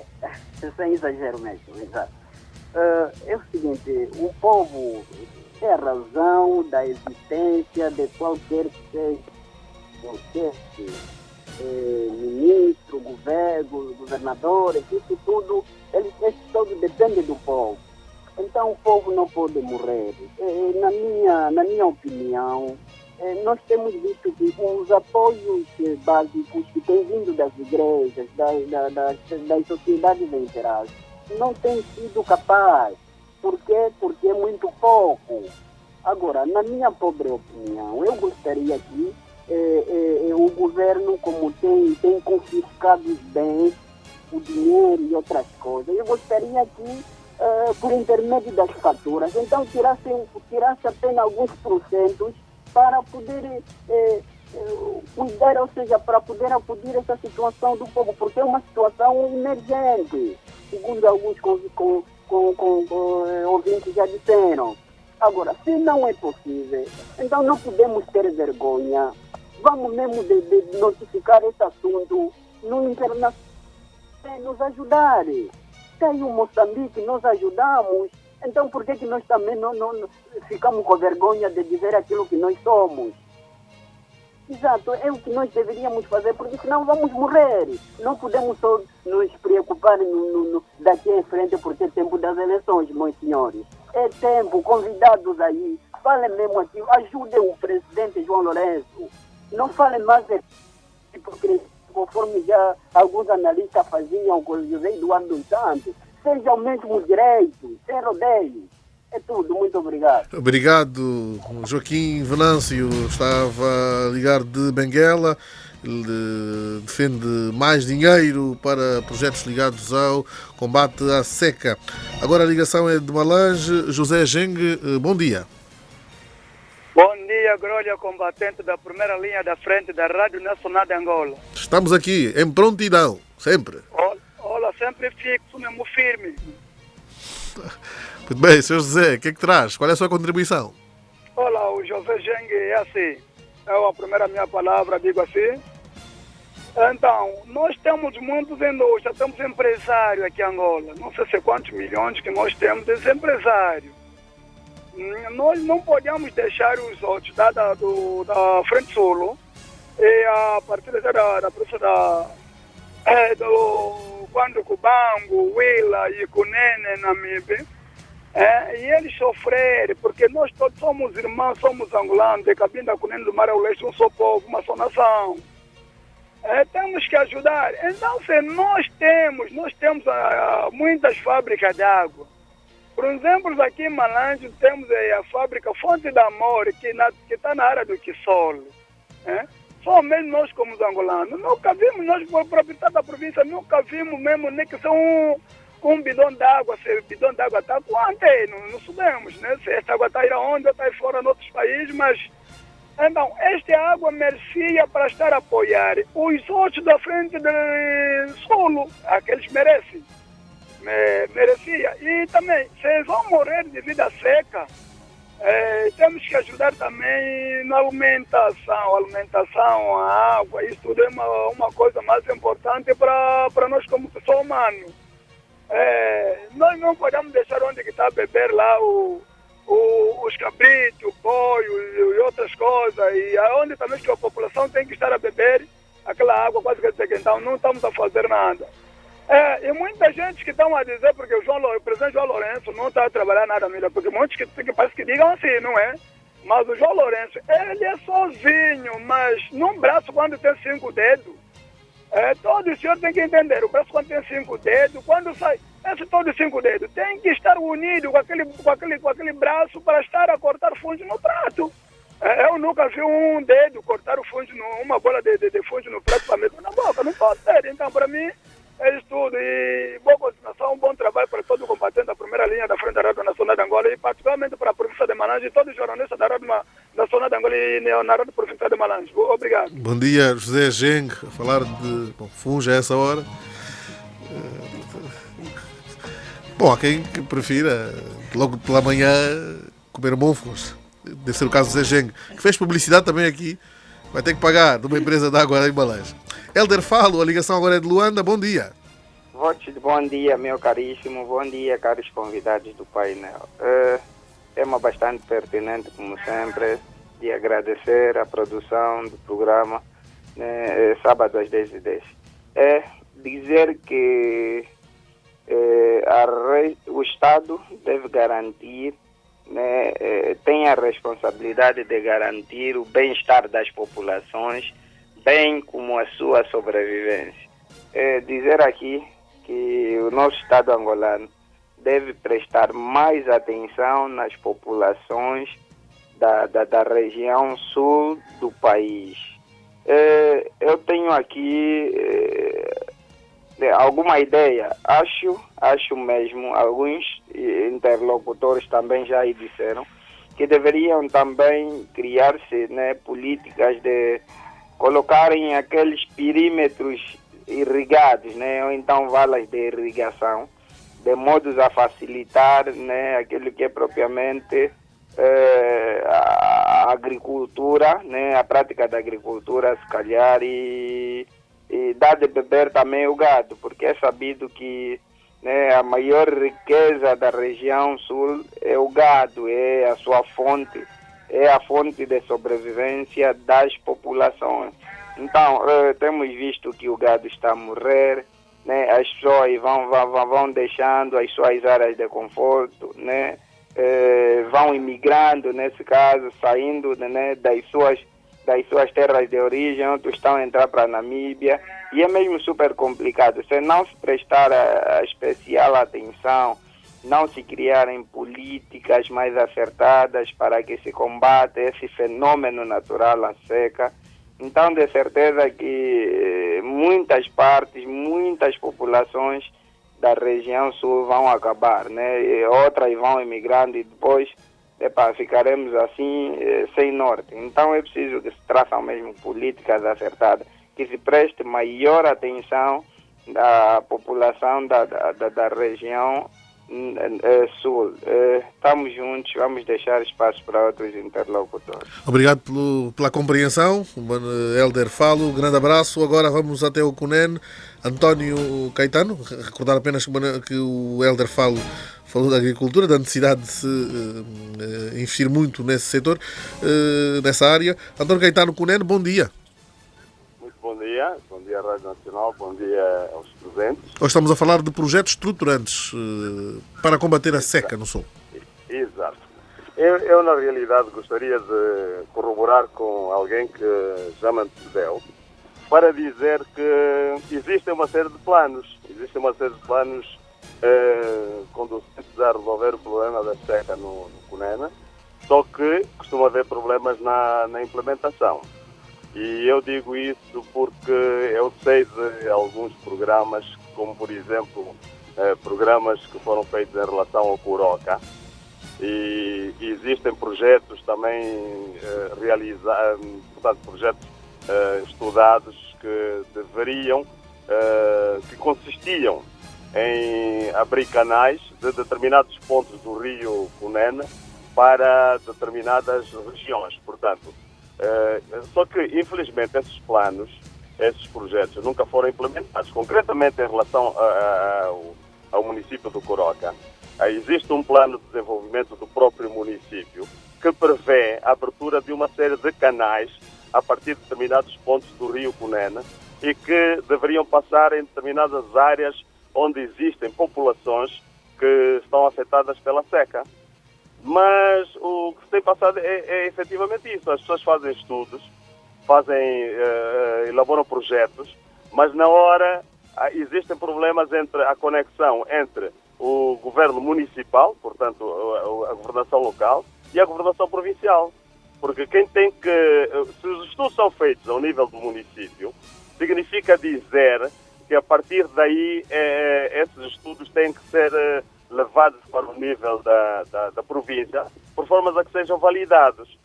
sem exagero mesmo, exato. É o seguinte, o povo tem a razão da existência de qualquer que seja ministro, governador, isso tudo, isso tudo depende do povo. Então o povo não pode morrer. Na minha opinião, nós temos visto que os apoios básicos que têm vindo das igrejas, das sociedades em geral, não têm sido capazes. Por quê? Porque é muito pouco. Agora, na minha pobre opinião, eu gostaria que o governo, como tem confiscado os bens, o dinheiro e outras coisas, eu gostaria que por intermédio das faturas, então tirasse apenas alguns porcentos para poder cuidar, ou seja, para poder acudir essa situação do povo, porque é uma situação emergente, segundo alguns ouvintes já disseram. Agora, se não é possível, então não podemos ter vergonha, vamos mesmo de notificar esse assunto no internacional, nos ajudar. Tem o Moçambique, nós ajudamos, então por que nós também não ficamos com vergonha de dizer aquilo que nós somos? Exato, é o que nós deveríamos fazer, porque senão vamos morrer. Não podemos só nos preocupar daqui em frente, porque é tempo das eleições, meus senhores. É tempo, convidados aí, falem mesmo aqui, ajudem o presidente João Lourenço. Não falem mais de hipocrisia, conforme já alguns analistas faziam com o José Eduardo dos Santos. Seja o mesmo direito, sem rodeios. É tudo, muito obrigado. Obrigado, Joaquim Venâncio. Estava a ligar de Benguela. Ele defende mais dinheiro para projetos ligados ao combate à seca. Agora a ligação é de Malange. José Geng, bom dia. Bom dia, grolha combatente da primeira linha da frente da Rádio Nacional de Angola. Estamos aqui, em prontidão, sempre. Olha, sempre fixo, mesmo firme. Muito bem, Sr. José, o que é que traz? Qual é a sua contribuição? Olha, o José Geng é assim. É a primeira minha palavra, digo assim. Então, nós temos muitos indústrias, temos empresários aqui em Angola. Não sei se quantos milhões que nós temos de empresários. Nós não podemos deixar os outros da Frente Sul e a partir da província do quando Cubango, Willa e Cunene, Namibe, e eles sofrerem, porque nós todos somos irmãos, somos angolanos, de Cabinda, Cunene do Mar ao Leste, um só povo, uma só nação. Temos que ajudar. Então, se nós temos muitas fábricas de água. Por exemplo, aqui em Malange temos a fábrica Fonte da Amor, que está na área do Quissol. Só mesmo nós como os angolanos. Nunca vimos, nós, proprietários da província, nunca vimos mesmo nem que são um bidão d'água. Se o bidão d'água está quanto é? Não sabemos, né? Se esta água está aí onde, está aí fora em outros países, mas... Então, esta água merecia para estar a apoiar os outros da frente do solo, aqueles merecem. Merecia. E também, se eles vão morrer devido à seca, temos que ajudar também na alimentação, a água. Isso tudo é uma coisa mais importante para nós como pessoa humana. Nós não podemos deixar onde que está a beber lá os cabritos, o boi e outras coisas, e aonde também que a população tem que estar a beber aquela água quase que seca. Então não estamos a fazer nada. E muita gente que estão a dizer, porque o presidente João Lourenço não está a trabalhar nada melhor, porque muitos que parece que digam assim, não é? Mas o João Lourenço, ele é sozinho, mas num braço quando tem 5 dedos, todo senhor tem que entender, o braço quando tem 5 dedos, quando sai, esse todo 5 dedos, tem que estar unido com aquele braço para estar a cortar fungo no prato. Eu nunca vi um dedo cortar o fungo, uma bola de fungo no prato para meter na boca, não pode ser. Então, para mim, é isso tudo. E boa continuação, um bom trabalho para todo o combatente da primeira linha da frente da Rádio Nacional de Angola e particularmente para a província de Malange e todos os jornalistas da Rádio Nacional de Angola e na Rádio Provincial de Malange. Obrigado. Bom dia, José Geng, a falar de fungos a essa hora. Bom, há quem prefira logo pela manhã comer monfos. Deve ser o caso do José Geng, que fez publicidade também aqui. Vai ter que pagar de uma empresa de água em Malange. Helder Falo, a ligação agora é de Luanda. Bom dia. Bom dia, meu caríssimo. Bom dia, caros convidados do painel. Tema bastante pertinente, como sempre, de agradecer a produção do programa, né, sábado às 10h10. Dizer que o Estado deve garantir, né, tem a responsabilidade de garantir o bem-estar das populações, bem como a sua sobrevivência. Dizer aqui que o nosso Estado angolano deve prestar mais atenção nas populações da região sul do país. Eu tenho aqui alguma ideia, acho mesmo, alguns interlocutores também já aí disseram, que deveriam também criar-se, né, políticas de colocarem aqueles perímetros irrigados, né, ou então valas de irrigação, de modos a facilitar, né, aquilo que é propriamente a agricultura, né, a prática da agricultura, se calhar, e dar de beber também o gado, porque é sabido que, né, a maior riqueza da região sul é o gado, é a sua fonte, é a fonte de sobrevivência das populações. Então, temos visto que o gado está a morrer, né, as pessoas vão deixando as suas áreas de conforto, né, vão imigrando, nesse caso, saindo, né, das suas terras de origem, outros estão a entrar para a Namíbia, e é mesmo super complicado. Se não se prestar a especial atenção, não se criarem políticas mais acertadas para que se combata esse fenômeno natural, a seca, então de certeza que muitas partes, muitas populações da região sul vão acabar, né? E outras vão emigrando e depois ficaremos assim sem norte. Então é preciso que se traçam mesmo políticas acertadas, que se preste maior atenção da população da região sul. Estamos juntos, vamos deixar espaço para outros interlocutores. Obrigado pela compreensão, Helder Falo, um grande abraço. Agora vamos até o Cunene. António Caetano, recordar apenas que o Helder Falo falou da agricultura, da necessidade de se investir muito nesse setor, nessa área. António Caetano, Cunene, bom dia. Bom dia à Rádio Nacional, bom dia aos presentes. Hoje estamos a falar de projetos estruturantes para combater a seca no Sul. Exato. Eu na realidade, gostaria de corroborar com alguém que já me antecedeu para dizer que existe uma série de planos conduzentes a resolver o problema da seca no Cunene, só que costuma haver problemas na implementação. E eu digo isso porque eu sei de alguns programas, como por exemplo, programas que foram feitos em relação ao Coroca, e existem projetos também realizados, portanto, projetos estudados que deveriam, que consistiam em abrir canais de determinados pontos do rio Cunene para determinadas regiões, portanto. Só que, infelizmente, esses planos, esses projetos nunca foram implementados. Concretamente, em relação ao município do Coroca, existe um plano de desenvolvimento do próprio município que prevê a abertura de uma série de canais a partir de determinados pontos do rio Cunene e que deveriam passar em determinadas áreas onde existem populações que estão afetadas pela seca. Mas o que se tem passado é efetivamente isso. As pessoas fazem estudos, elaboram projetos, mas na hora existem problemas entre a conexão entre o governo municipal, portanto a governação local, e a governação provincial. Porque quem tem que... Se os estudos são feitos ao nível do município, significa dizer que a partir daí esses estudos têm que ser levados para o nível da província, por formas a que sejam validados.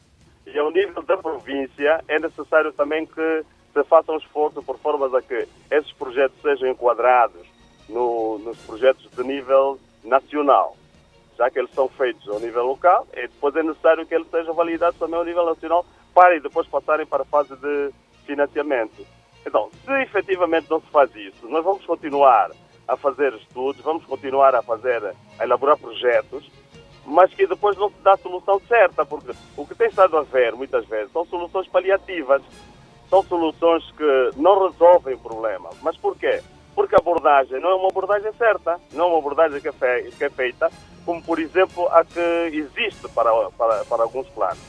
E ao nível da província é necessário também que se faça um esforço por formas a que esses projetos sejam enquadrados nos projetos de nível nacional, já que eles são feitos ao nível local, e depois é necessário que eles sejam validados também ao nível nacional para depois passarem para a fase de financiamento. Então, se efetivamente não se faz isso, nós vamos continuar a fazer estudos, vamos continuar a elaborar projetos, mas que depois não se dá a solução certa, porque o que tem estado a ver, muitas vezes, são soluções paliativas, são soluções que não resolvem o problema. Mas porquê? Porque a abordagem não é uma abordagem certa, não é uma abordagem que é feita, como por exemplo a que existe para alguns planos.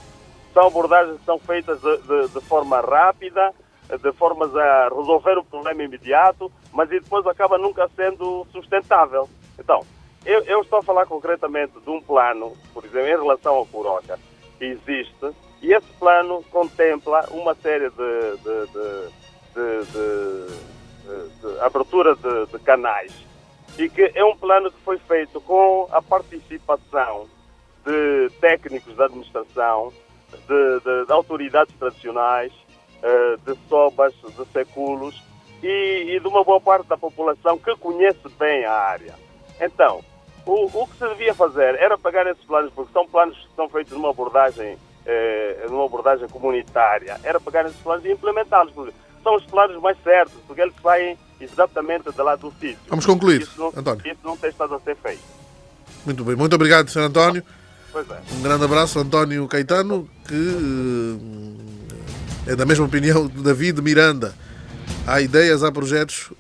São abordagens que são feitas de forma rápida, de formas a resolver o problema imediato, mas e depois acaba nunca sendo sustentável. Então, eu estou a falar concretamente de um plano, por exemplo, em relação ao Coroca, que existe, e esse plano contempla uma série de abertura de canais, e que é um plano que foi feito com a participação de técnicos da administração, de autoridades tradicionais, de sobas, de seculos e de uma boa parte da população que conhece bem a área. Então, o que se devia fazer era pegar esses planos, porque são planos que são feitos numa abordagem comunitária, era pegar esses planos e implementá-los, porque são os planos mais certos, porque eles saem exatamente de lá do sítio. Vamos concluir, António. Isso não tem estado a ser feito. Muito bem, muito obrigado, Sr. António. Pois é. Um grande abraço, António Caetano, que é da mesma opinião do David Miranda. Há ideias, há projetos.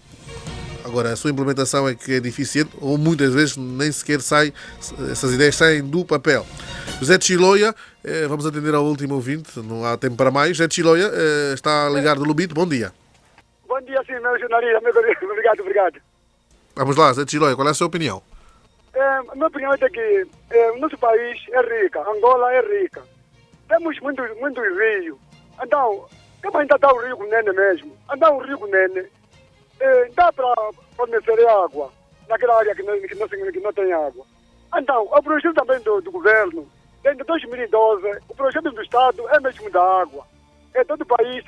Agora, a sua implementação é que é deficiente ou muitas vezes nem sequer essas ideias saem do papel. José Chiloia, vamos atender ao último ouvinte, não há tempo para mais. José Chiloia está ligado do Lubito, bom dia. Bom dia, sim, meu jornalista, meu querido. Obrigado. Vamos lá, José Chiloia, qual é a sua opinião? A minha opinião é que o nosso país é rica, Angola é rica. Temos muito rio. Então, como ainda está o rio Cunene mesmo, então o rio Cunene dá para fornecer água naquela área que não tem água. Então, o projeto também do governo, desde 2012, o projeto do Estado é mesmo da água. É todo o país,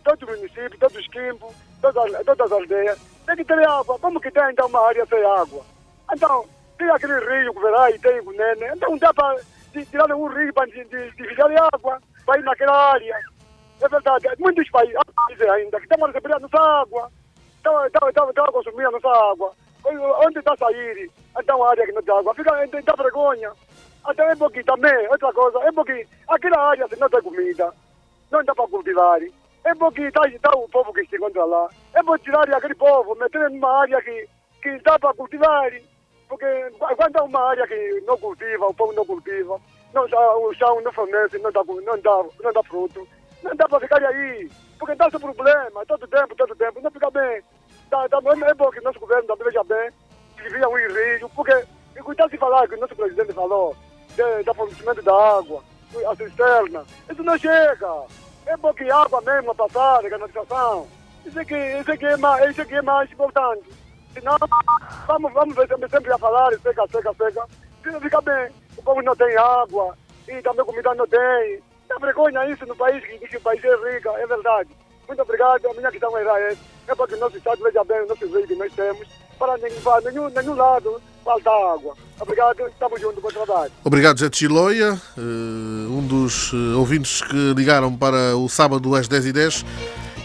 todo o município, todos os quimbos, todas as aldeias, tem que ter água. Como que tem então uma área sem água? Então, tem aquele rio que verá e tem o Cunene, então dá para tirar um rio para dividir água para ir naquela área. É verdade, muitos países ainda que estão a receber a nossa água, estão a consumir a nossa água. Onde está a sair, então a área que não tem água, dá vergonha. Até é porque também, outra coisa, é porque aquela área se não tem comida, não dá para cultivar. É porque está o povo que se encontra lá. É para tirar aquele povo, meter numa área que dá para cultivar. Porque quando é uma área que não cultiva, o povo não cultiva, o chão não fornece, não dá fruto, não dá para ficar aí. Porque dá esse problema, todo tempo, não fica bem. É bom que o nosso governo também veja bem, que via um rio, porque cuidado de falar que o nosso presidente falou, do fornecimento da água, a cisterna, isso não chega. É bom que água mesmo a passar, a canalização, isso aqui é mais importante. Senão, vamos ver sempre a falar, seca, não fica bem. O povo não tem água, e também comida não tem. Dá vergonha isso no país, que diz que o país é rico, é verdade. Muito obrigado, a minha questão era essa. É para que o nosso Estado veja bem o nosso rio que nós temos, para nenhum lado faltar água. Obrigado, estamos juntos, bom trabalho. Obrigado, José Chiloia, um dos ouvintes que ligaram para o sábado às 10h10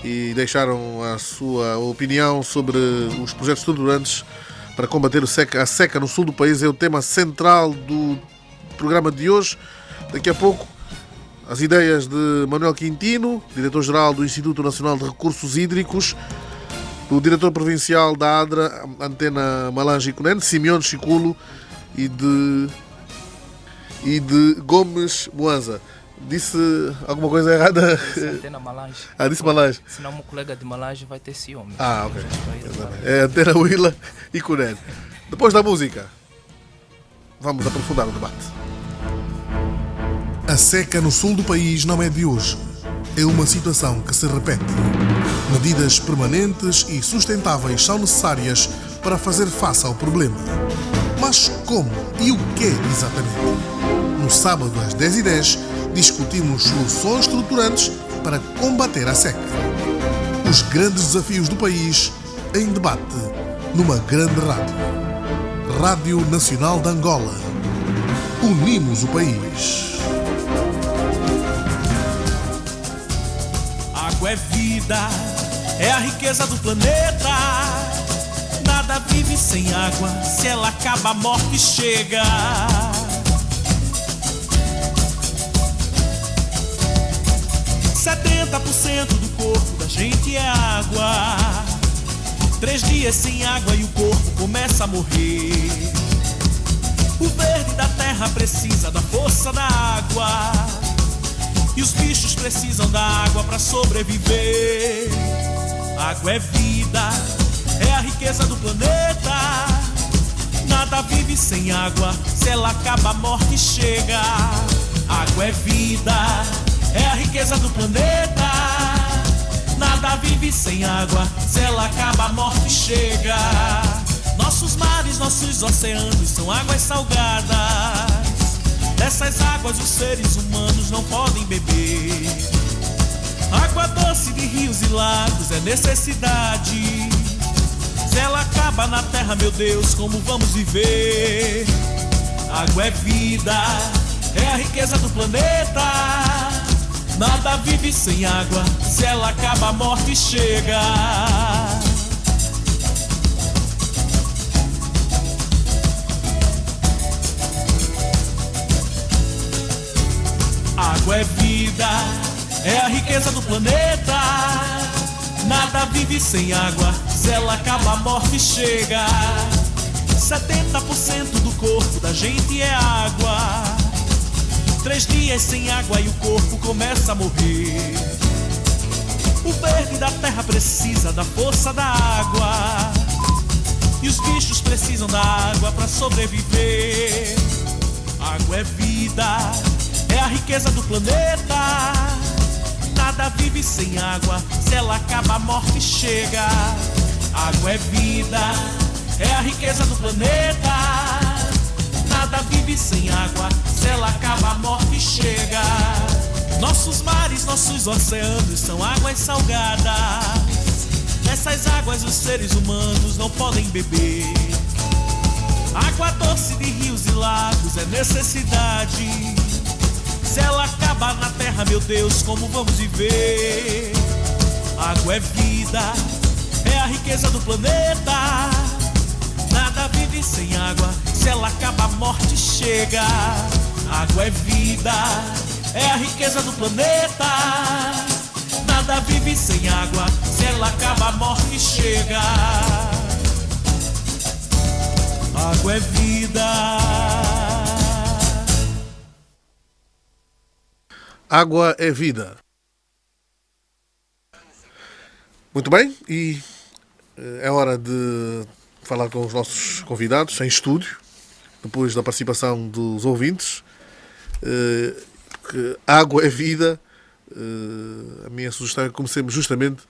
e deixaram a sua opinião sobre os projetos estruturantes para combater a seca no sul do país. É o tema central do programa de hoje. Daqui a pouco, as ideias de Manuel Quintino, diretor-geral do Instituto Nacional de Recursos Hídricos, do diretor provincial da ADRA, Antena Malange e Cunene, Simeone Chiculo, e de Gomes Moanza. Disse alguma coisa errada? Disse Antena Malange. Disse Malange. Senão o colega de Malange vai ter ciúme. Ok. É Antena Willa e Cunene. Depois da música, vamos aprofundar o debate. A seca no sul do país não é de hoje. É uma situação que se repete. Medidas permanentes e sustentáveis são necessárias para fazer face ao problema. Mas como e o que exatamente? No sábado às 10h10, discutimos soluções estruturantes para combater a seca. Os grandes desafios do país em debate numa grande rádio. Rádio Nacional de Angola. Unimos o país. Água é vida, é a riqueza do planeta. Nada vive sem água, se ela acaba a morte chega. 70% do corpo da gente é água. 3 dias sem água e o corpo começa a morrer. O verde da terra precisa da força da água, e os bichos precisam da água para sobreviver. Água é vida, é a riqueza do planeta. Nada vive sem água, se ela acaba a morte chega. Água é vida, é a riqueza do planeta. Nada vive sem água, se ela acaba a morte chega. Nossos mares, nossos oceanos são águas salgadas. Dessas águas os seres humanos não podem beber. Água doce de rios e lagos é necessidade. Se ela acaba na terra, meu Deus, como vamos viver? Água é vida, é a riqueza do planeta. Nada vive sem água, se ela acaba a morte chega. Água é vida, é a riqueza do planeta. Nada vive sem água, se ela acaba a morte chega. 70% do corpo da gente é água. 3 dias sem água e o corpo começa a morrer. O verde da terra precisa da força da água, e os bichos precisam da água para sobreviver. Água é vida, é a riqueza do planeta. Nada vive sem água, se ela acaba a morte chega. Água é vida, é a riqueza do planeta. Nada vive sem água, se ela acaba a morte chega. Nossos mares, nossos oceanos são águas salgadas. Nessas águas os seres humanos não podem beber. Água doce de rios e lagos é necessidade. Se ela acaba na terra, meu Deus, como vamos viver? Água é vida, é a riqueza do planeta. Nada vive sem água, se ela acaba a morte chega. Água é vida, é a riqueza do planeta. Nada vive sem água, se ela acaba a morte chega. Água é vida. Água é vida. Muito bem, e é hora de falar com os nossos convidados em estúdio, depois da participação dos ouvintes. Que água é vida. A minha sugestão é que comecemos justamente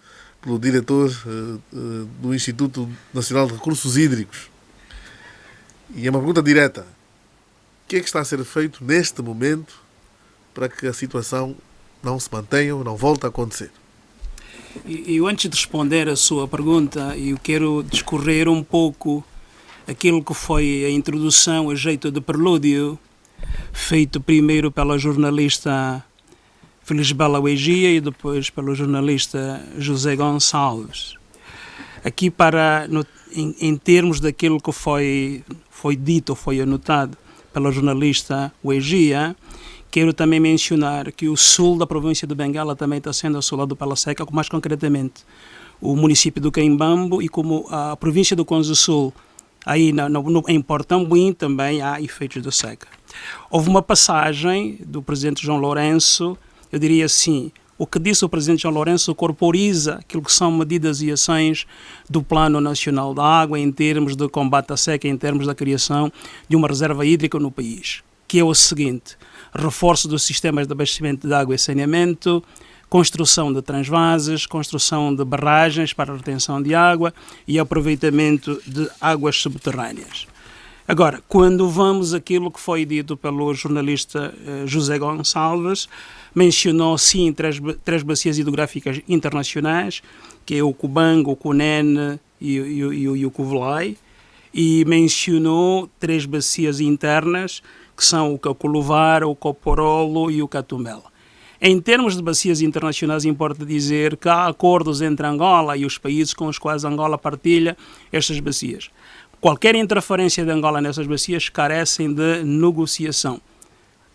pelo diretor do Instituto Nacional de Recursos Hídricos. E é uma pergunta direta. O que é que está a ser feito neste momento para que a situação não se mantenha ou não volte a acontecer? Eu antes de responder a sua pergunta, eu quero discorrer um pouco aquilo que foi a introdução a jeito de prelúdio, feito primeiro pela jornalista Felisbela Wegia e depois pelo jornalista José Gonçalves. Aqui em termos daquilo que foi dito, foi anotado pela jornalista Wegia, quero também mencionar que o sul da província de Bengala também está sendo assolado pela seca, mais concretamente o município do Queimbambo e como a província do Conzo Sul, aí em Portambuim também há efeitos de seca. Houve uma passagem do presidente João Lourenço, eu diria assim, o que disse o presidente João Lourenço corporiza aquilo que são medidas e ações do Plano Nacional da Água em termos de combate à seca, em termos da criação de uma reserva hídrica no país, que é o seguinte: reforço dos sistemas de abastecimento de água e saneamento, construção de transvases, construção de barragens para a retenção de água e aproveitamento de águas subterrâneas. Agora, quando vamos àquilo que foi dito pelo jornalista José Gonçalves, mencionou sim três bacias hidrográficas internacionais, que é o Cubango, o Cunene e o Cuvelai, e mencionou 3 bacias internas, que são o Caculuvar, o Coporolo e o Catumbela. Em termos de bacias internacionais, importa dizer que há acordos entre Angola e os países com os quais Angola partilha estas bacias. Qualquer interferência de Angola nessas bacias carecem de negociação.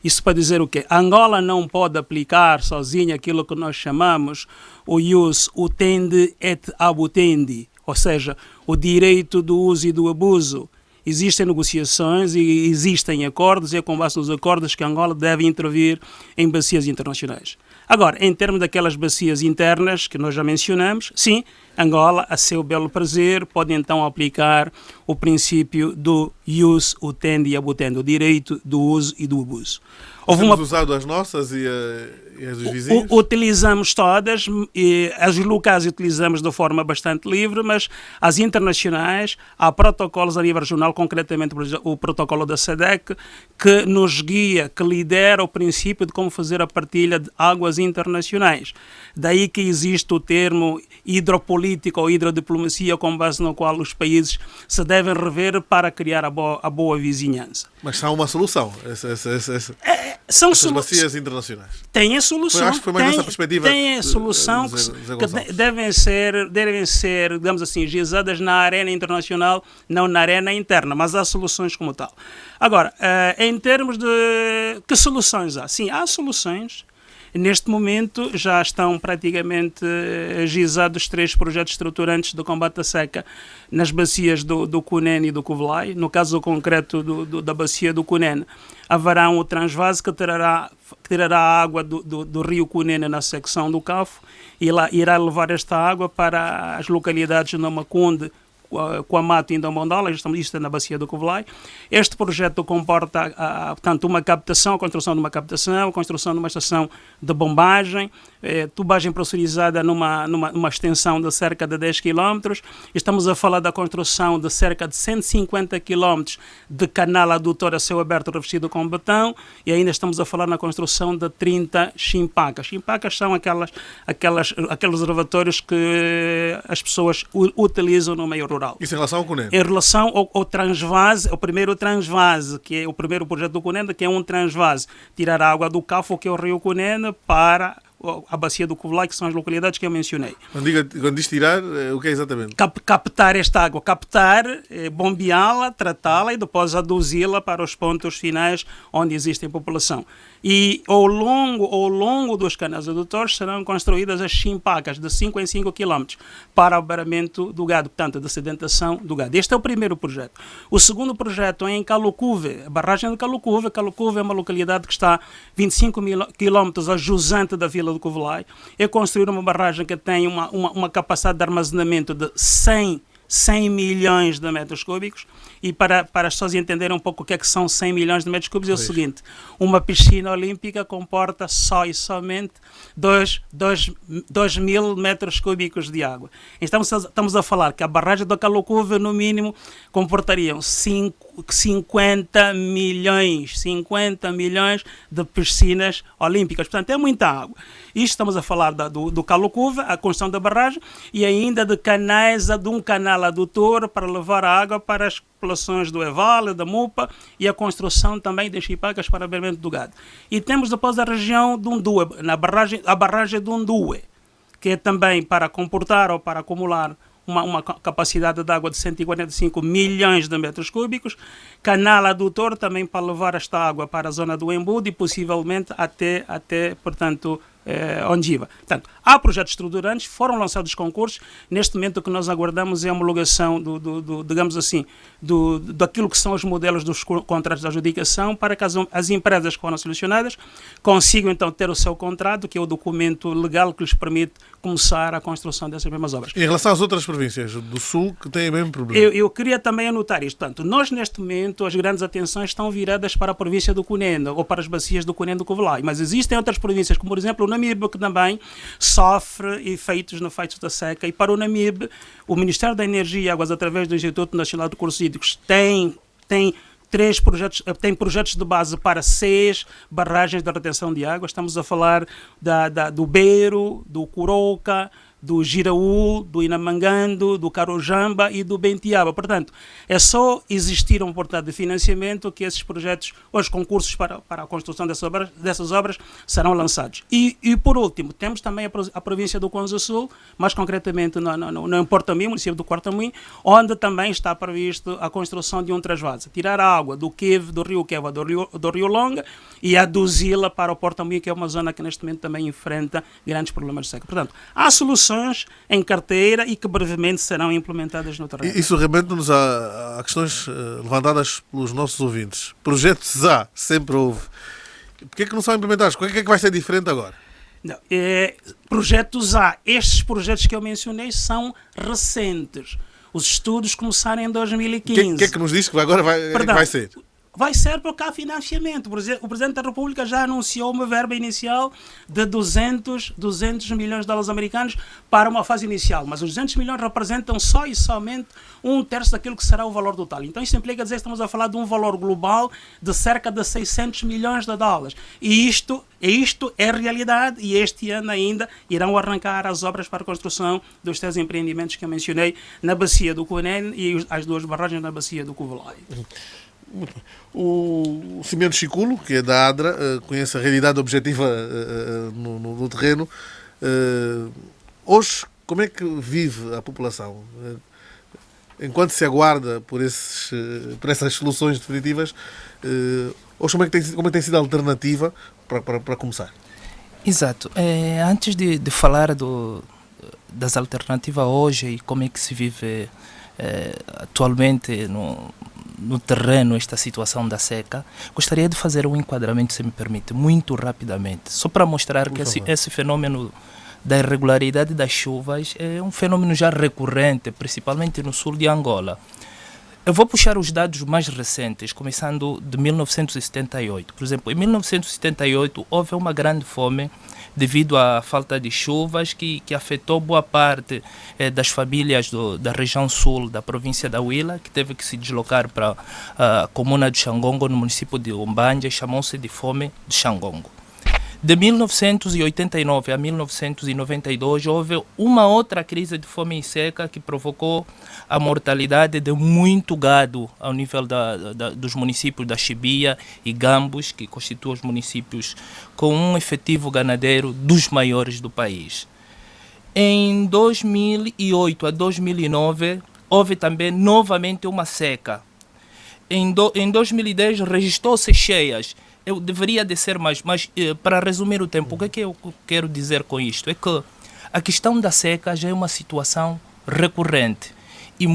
Isso para dizer o quê? Angola não pode aplicar sozinha aquilo que nós chamamos o ius utendi et abutendi, ou seja, o direito do uso e do abuso. Existem negociações e existem acordos, e é com base nos acordos que Angola deve intervir em bacias internacionais. Agora, em termos daquelas bacias internas que nós já mencionamos, sim, Angola, a seu belo prazer, pode então aplicar o princípio do ius utendi e abutendi, o direito do uso e do abuso. Temos usado as nossas e as dos vizinhos? Utilizamos todas, e as locais utilizamos de forma bastante livre, mas as internacionais, há protocolos a nível regional, concretamente o protocolo da SEDEC, que nos guia, que lidera o princípio de como fazer a partilha de águas internacionais. Daí que existe o termo hidropolítica ou hidrodiplomacia, com base no qual os países se devem rever para criar a boa vizinhança. Mas há uma solução, São essas bacias internacionais. Tem a solução. Acho que foi mais nessa perspectiva. Tem a solução que devem ser, digamos assim, ajuizadas na arena internacional, não na arena interna, mas há soluções como tal. Agora, em termos de que soluções há? Sim, há soluções Neste momento já estão praticamente agizados 3 projetos estruturantes de combate à seca nas bacias do Cunene e do Covelai. No caso concreto da bacia do Cunene, haverá um transvase que tirará a água do rio Cunene na secção do Cafo e irá levar esta água para as localidades de Namacunde, Coamato e Indombondala, isto é na bacia do Covelai. Este projeto comporta, portanto, uma captação, a construção de uma captação, a construção de uma estação de bombagem, tubagem pressurizada numa extensão de cerca de 10 km. Estamos a falar da construção de cerca de 150 km de canal adutor a céu aberto revestido com betão e ainda estamos a falar na construção de 30 chimpacas. Chimpacas são aqueles reservatórios que as pessoas utilizam no meio rural. Isso em relação ao Cunene? Em relação ao transvase, o primeiro transvase, que é o primeiro projeto do Cunene, que é um transvase, tirar a água do Cafo, que é o rio Cunene, para a bacia do Covelai, que são as localidades que eu mencionei. Quando diz tirar, o que é exatamente? Captar esta água, bombeá-la, tratá-la e depois aduzi-la para os pontos finais onde existe população. E ao longo dos canais adutores serão construídas as chimpacas de 5 em 5 km para o abaramento do gado, portanto, de sedentação do gado. Este é o primeiro projeto. O segundo projeto é em Calucuve, a barragem de Calucuve. Calucuve é uma localidade que está 25 km a jusante da vila do Covelai. É construir uma barragem que tem uma capacidade de armazenamento de 100 milhões de metros cúbicos. E para as pessoas entenderem um pouco o que são 100 milhões de metros cúbicos, é o seguinte: uma piscina olímpica comporta só e somente 2.000 metros cúbicos de água. Então estamos a falar que a barragem da Calucuve, no mínimo, comportariam 50 milhões de piscinas olímpicas. Portanto, é muita água. Isto estamos a falar do Calucuve, a construção da barragem, e ainda de um canal adutor para levar a água para as populações do Evale, da Mupa, e a construção também de chipacas para o abaramento do gado. E temos depois a região de Undue, a barragem de Undue, que é também para comportar ou para acumular uma capacidade de água de 145 milhões de metros cúbicos, canal adutor também para levar esta água para a zona do Embudo e possivelmente até portanto, Ondiva. Portanto, há projetos estruturantes, foram lançados concursos. Neste momento o que nós aguardamos é a homologação digamos assim, daquilo que são os modelos dos contratos de adjudicação para que as empresas que foram selecionadas consigam então ter o seu contrato, que é o documento legal que lhes permite começar a construção dessas mesmas obras. Em relação às outras províncias do Sul que têm o mesmo problema? Eu queria também anotar isto. Portanto, nós neste momento as grandes atenções estão viradas para a província do Cunene ou para as bacias do Cunene do Covelai, mas existem outras províncias, como por exemplo o Namibe, que também sofre efeitos da seca, e para o Namibe o Ministério da Energia e Águas, através do Instituto Nacional de Recursos Hídricos, tem projetos de base para 6 barragens de retenção de água. Estamos a falar do Beiro, do Curoca, do Giraú, do Inamangando, do Carojamba e do Bentiaba. Portanto, é só existir um portal de financiamento que esses projetos, os concursos para a construção dessas obras serão lançados. E por último, temos também a província do Conza Sul, mais concretamente no Portamim, município do Portamim, onde também está previsto a construção de um transvase. Tirar a água do rio Queva, do rio Longa, e aduzi-la para o Portamim, que é uma zona que neste momento também enfrenta grandes problemas de seca. Portanto, há soluções em carteira e que brevemente serão implementadas no terreno. Isso remete-nos a questões levantadas pelos nossos ouvintes. Projetos há, sempre houve. Porquê é que não são implementados? O que é que vai ser diferente agora? Não, projetos há. Estes projetos que eu mencionei são recentes. Os estudos começaram em 2015. O que é que nos diz que agora vai ser? Vai ser porque há financiamento. O Presidente da República já anunciou uma verba inicial de 200 milhões de dólares americanos para uma fase inicial, mas os 200 milhões representam só e somente 1/3 daquilo que será o valor total. Então isso implica dizer que estamos a falar de um valor global de cerca de 600 milhões de dólares. E isto é realidade, e este ano ainda irão arrancar as obras para a construção dos 3 empreendimentos que eu mencionei na bacia do Cunene e as 2 barragens na bacia do Covelai. O Cimento Chiculo, que é da ADRA, conhece a realidade objetiva no terreno. Hoje, como é que vive a população? Enquanto se aguarda por essas soluções definitivas, hoje como é que tem sido a alternativa para começar? Exato. Antes de falar das alternativas hoje e como é que se vive atualmente no terreno esta situação da seca, gostaria de fazer um enquadramento, se me permite, muito rapidamente, só para mostrar que esse fenômeno da irregularidade das chuvas é um fenômeno já recorrente, principalmente no sul de Angola. Eu vou puxar os dados mais recentes, começando de 1978. Por exemplo, em 1978 houve uma grande fome devido à falta de chuvas que afetou boa parte das famílias da região sul da província da Huila, que teve que se deslocar para a comuna de Xangongo, no município de Umbanja, chamou-se de fome de Xangongo. De 1989 a 1992 houve uma outra crise de fome e seca que provocou a mortalidade de muito gado ao nível dos municípios da Chibia e Gambos, que constituem os municípios com um efetivo ganadeiro dos maiores do país. Em 2008 a 2009 houve também novamente uma seca. Em 2010 registrou-se cheias. Eu deveria descer mais, mas para resumir o tempo, o que eu quero dizer com isto? É que a questão da seca já é uma situação recorrente e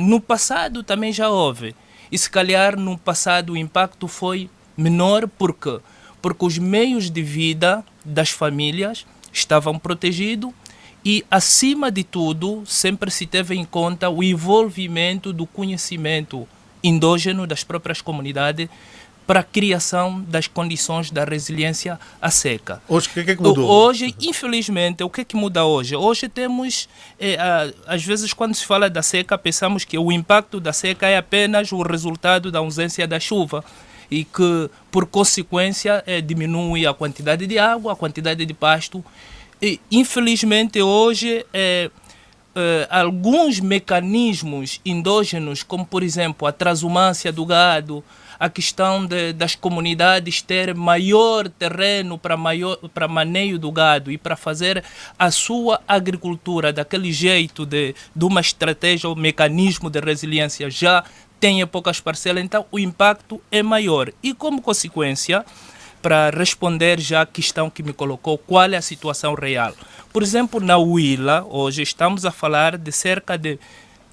no passado também já houve. E se calhar no passado o impacto foi menor, porque os meios de vida das famílias estavam protegidos e, acima de tudo, sempre se teve em conta o envolvimento do conhecimento endógeno das próprias comunidades para a criação das condições da resiliência à seca. Hoje, o que é que mudou? Hoje, infelizmente, o que é que muda hoje? Hoje temos, às vezes, quando se fala da seca, pensamos que o impacto da seca é apenas o resultado da ausência da chuva e que, por consequência, diminui a quantidade de água, a quantidade de pasto. E, infelizmente, hoje, alguns mecanismos endógenos, como, por exemplo, a transumância do gado, a questão das comunidades ter maior terreno para maneio do gado e para fazer a sua agricultura daquele jeito de uma estratégia ou mecanismo de resiliência já tem poucas parcelas, então o impacto é maior. E como consequência, para responder já a questão que me colocou, qual é a situação real? Por exemplo, na Huila, hoje estamos a falar de cerca de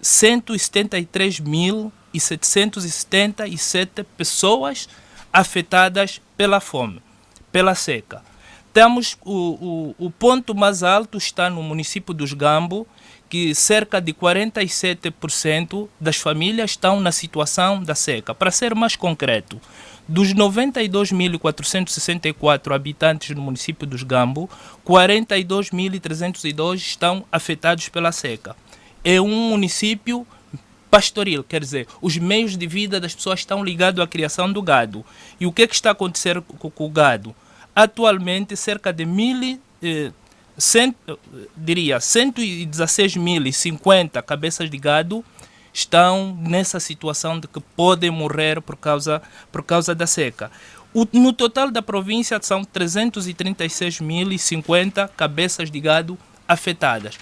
173.777 pessoas afetadas pela fome, pela seca. Temos o ponto mais alto está no município dos Gambo, que cerca de 47% das famílias estão na situação da seca. Para ser mais concreto, dos 92.464 habitantes no município dos Gambo, 42.302 estão afetados pela seca. É um município pastoril, quer dizer, os meios de vida das pessoas estão ligados à criação do gado. E o que está a acontecer com o gado? Atualmente, cerca de 116.050 cabeças de gado estão nessa situação de que podem morrer por causa da seca. No total da província são 336.050 cabeças de gado afetadas.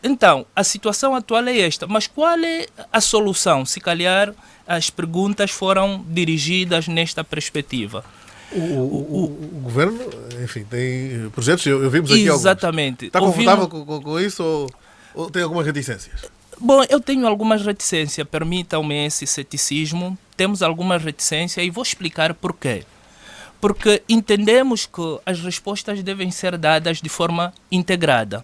Então, a situação atual é esta, mas qual é a solução? Se calhar as perguntas foram dirigidas nesta perspectiva. O governo, enfim, tem projetos, eu vimos aqui exatamente. Alguns. Está confortável com isso ou tem algumas reticências? Bom, eu tenho algumas reticências, permitam-me esse ceticismo, temos algumas reticências e vou explicar porquê. Porque entendemos que as respostas devem ser dadas de forma integrada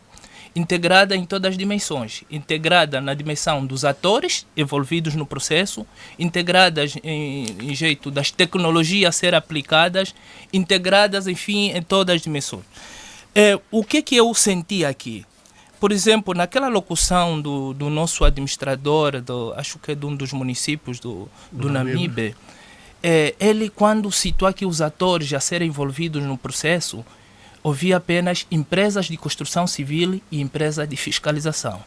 em todas as dimensões, integrada na dimensão dos atores envolvidos no processo, integradas em jeito das tecnologias a ser aplicadas, integradas, enfim, em todas as dimensões. O que eu senti aqui? Por exemplo, naquela locução do nosso administrador, acho que é de um dos municípios do Namibe, ele, quando citou aqui os atores a serem envolvidos no processo, ouvia apenas empresas de construção civil e empresas de fiscalização.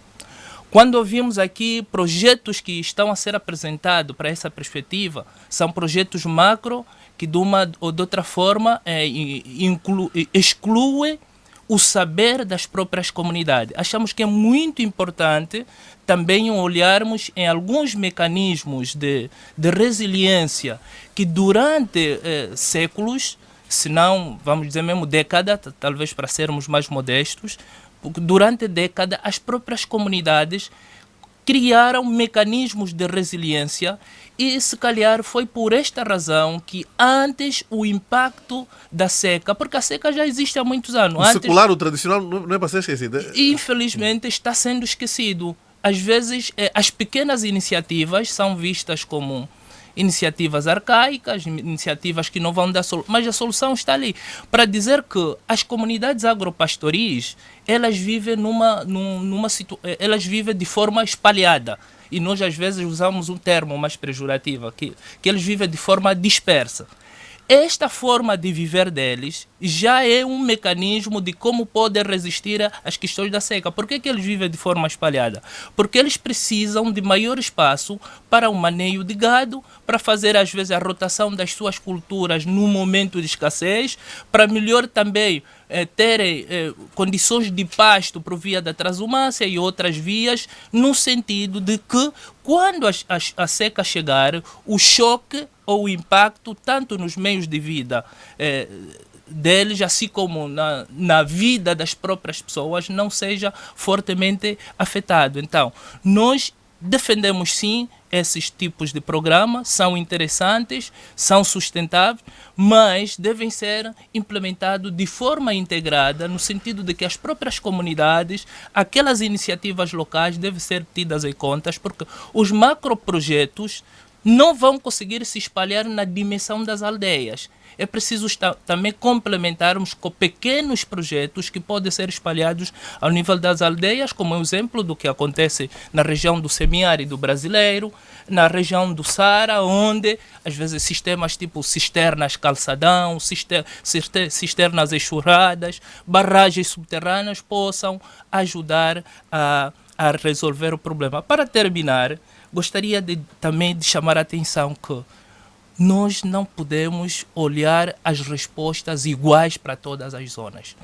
Quando ouvimos aqui projetos que estão a ser apresentados para essa perspectiva, são projetos macro que de uma ou de outra forma excluem o saber das próprias comunidades. Achamos que é muito importante também olharmos em alguns mecanismos de resiliência que durante séculos se não, vamos dizer mesmo década, talvez para sermos mais modestos, porque durante a década as próprias comunidades criaram mecanismos de resiliência e se calhar foi por esta razão que antes o impacto da seca, porque a seca já existe há muitos anos. O secular, o tradicional, não é para ser esquecido. Infelizmente está sendo esquecido. Às vezes as pequenas iniciativas são vistas como iniciativas arcaicas, iniciativas que não vão dar solução, mas a solução está ali. Para dizer que as comunidades agropastoris, elas vivem elas vivem de forma espalhada. E nós às vezes usamos um termo mais pejorativo, que eles vivem de forma dispersa. Esta forma de viver deles já é um mecanismo de como podem resistir às questões da seca. Por que eles vivem de forma espalhada? Porque eles precisam de maior espaço para o maneio de gado, para fazer às vezes a rotação das suas culturas no momento de escassez, para melhor também terem condições de pasto por via da transumância e outras vias, no sentido de que quando a seca chegar, o choque ou o impacto, tanto nos meios de vida deles, assim como na vida das próprias pessoas, não seja fortemente afetado. Então, nós defendemos sim esses tipos de programas, são interessantes, são sustentáveis, mas devem ser implementados de forma integrada, no sentido de que as próprias comunidades, aquelas iniciativas locais devem ser tidas em conta, porque os macroprojetos não vão conseguir se espalhar na dimensão das aldeias. É preciso também complementarmos com pequenos projetos que podem ser espalhados ao nível das aldeias, como exemplo do que acontece na região do semiárido brasileiro, na região do Saara, onde às vezes sistemas tipo cisternas calçadão, cisternas enxurradas, barragens subterrâneas possam ajudar a resolver o problema. Para terminar, gostaria também de chamar a atenção que nós não podemos olhar as respostas iguais para todas as zonas,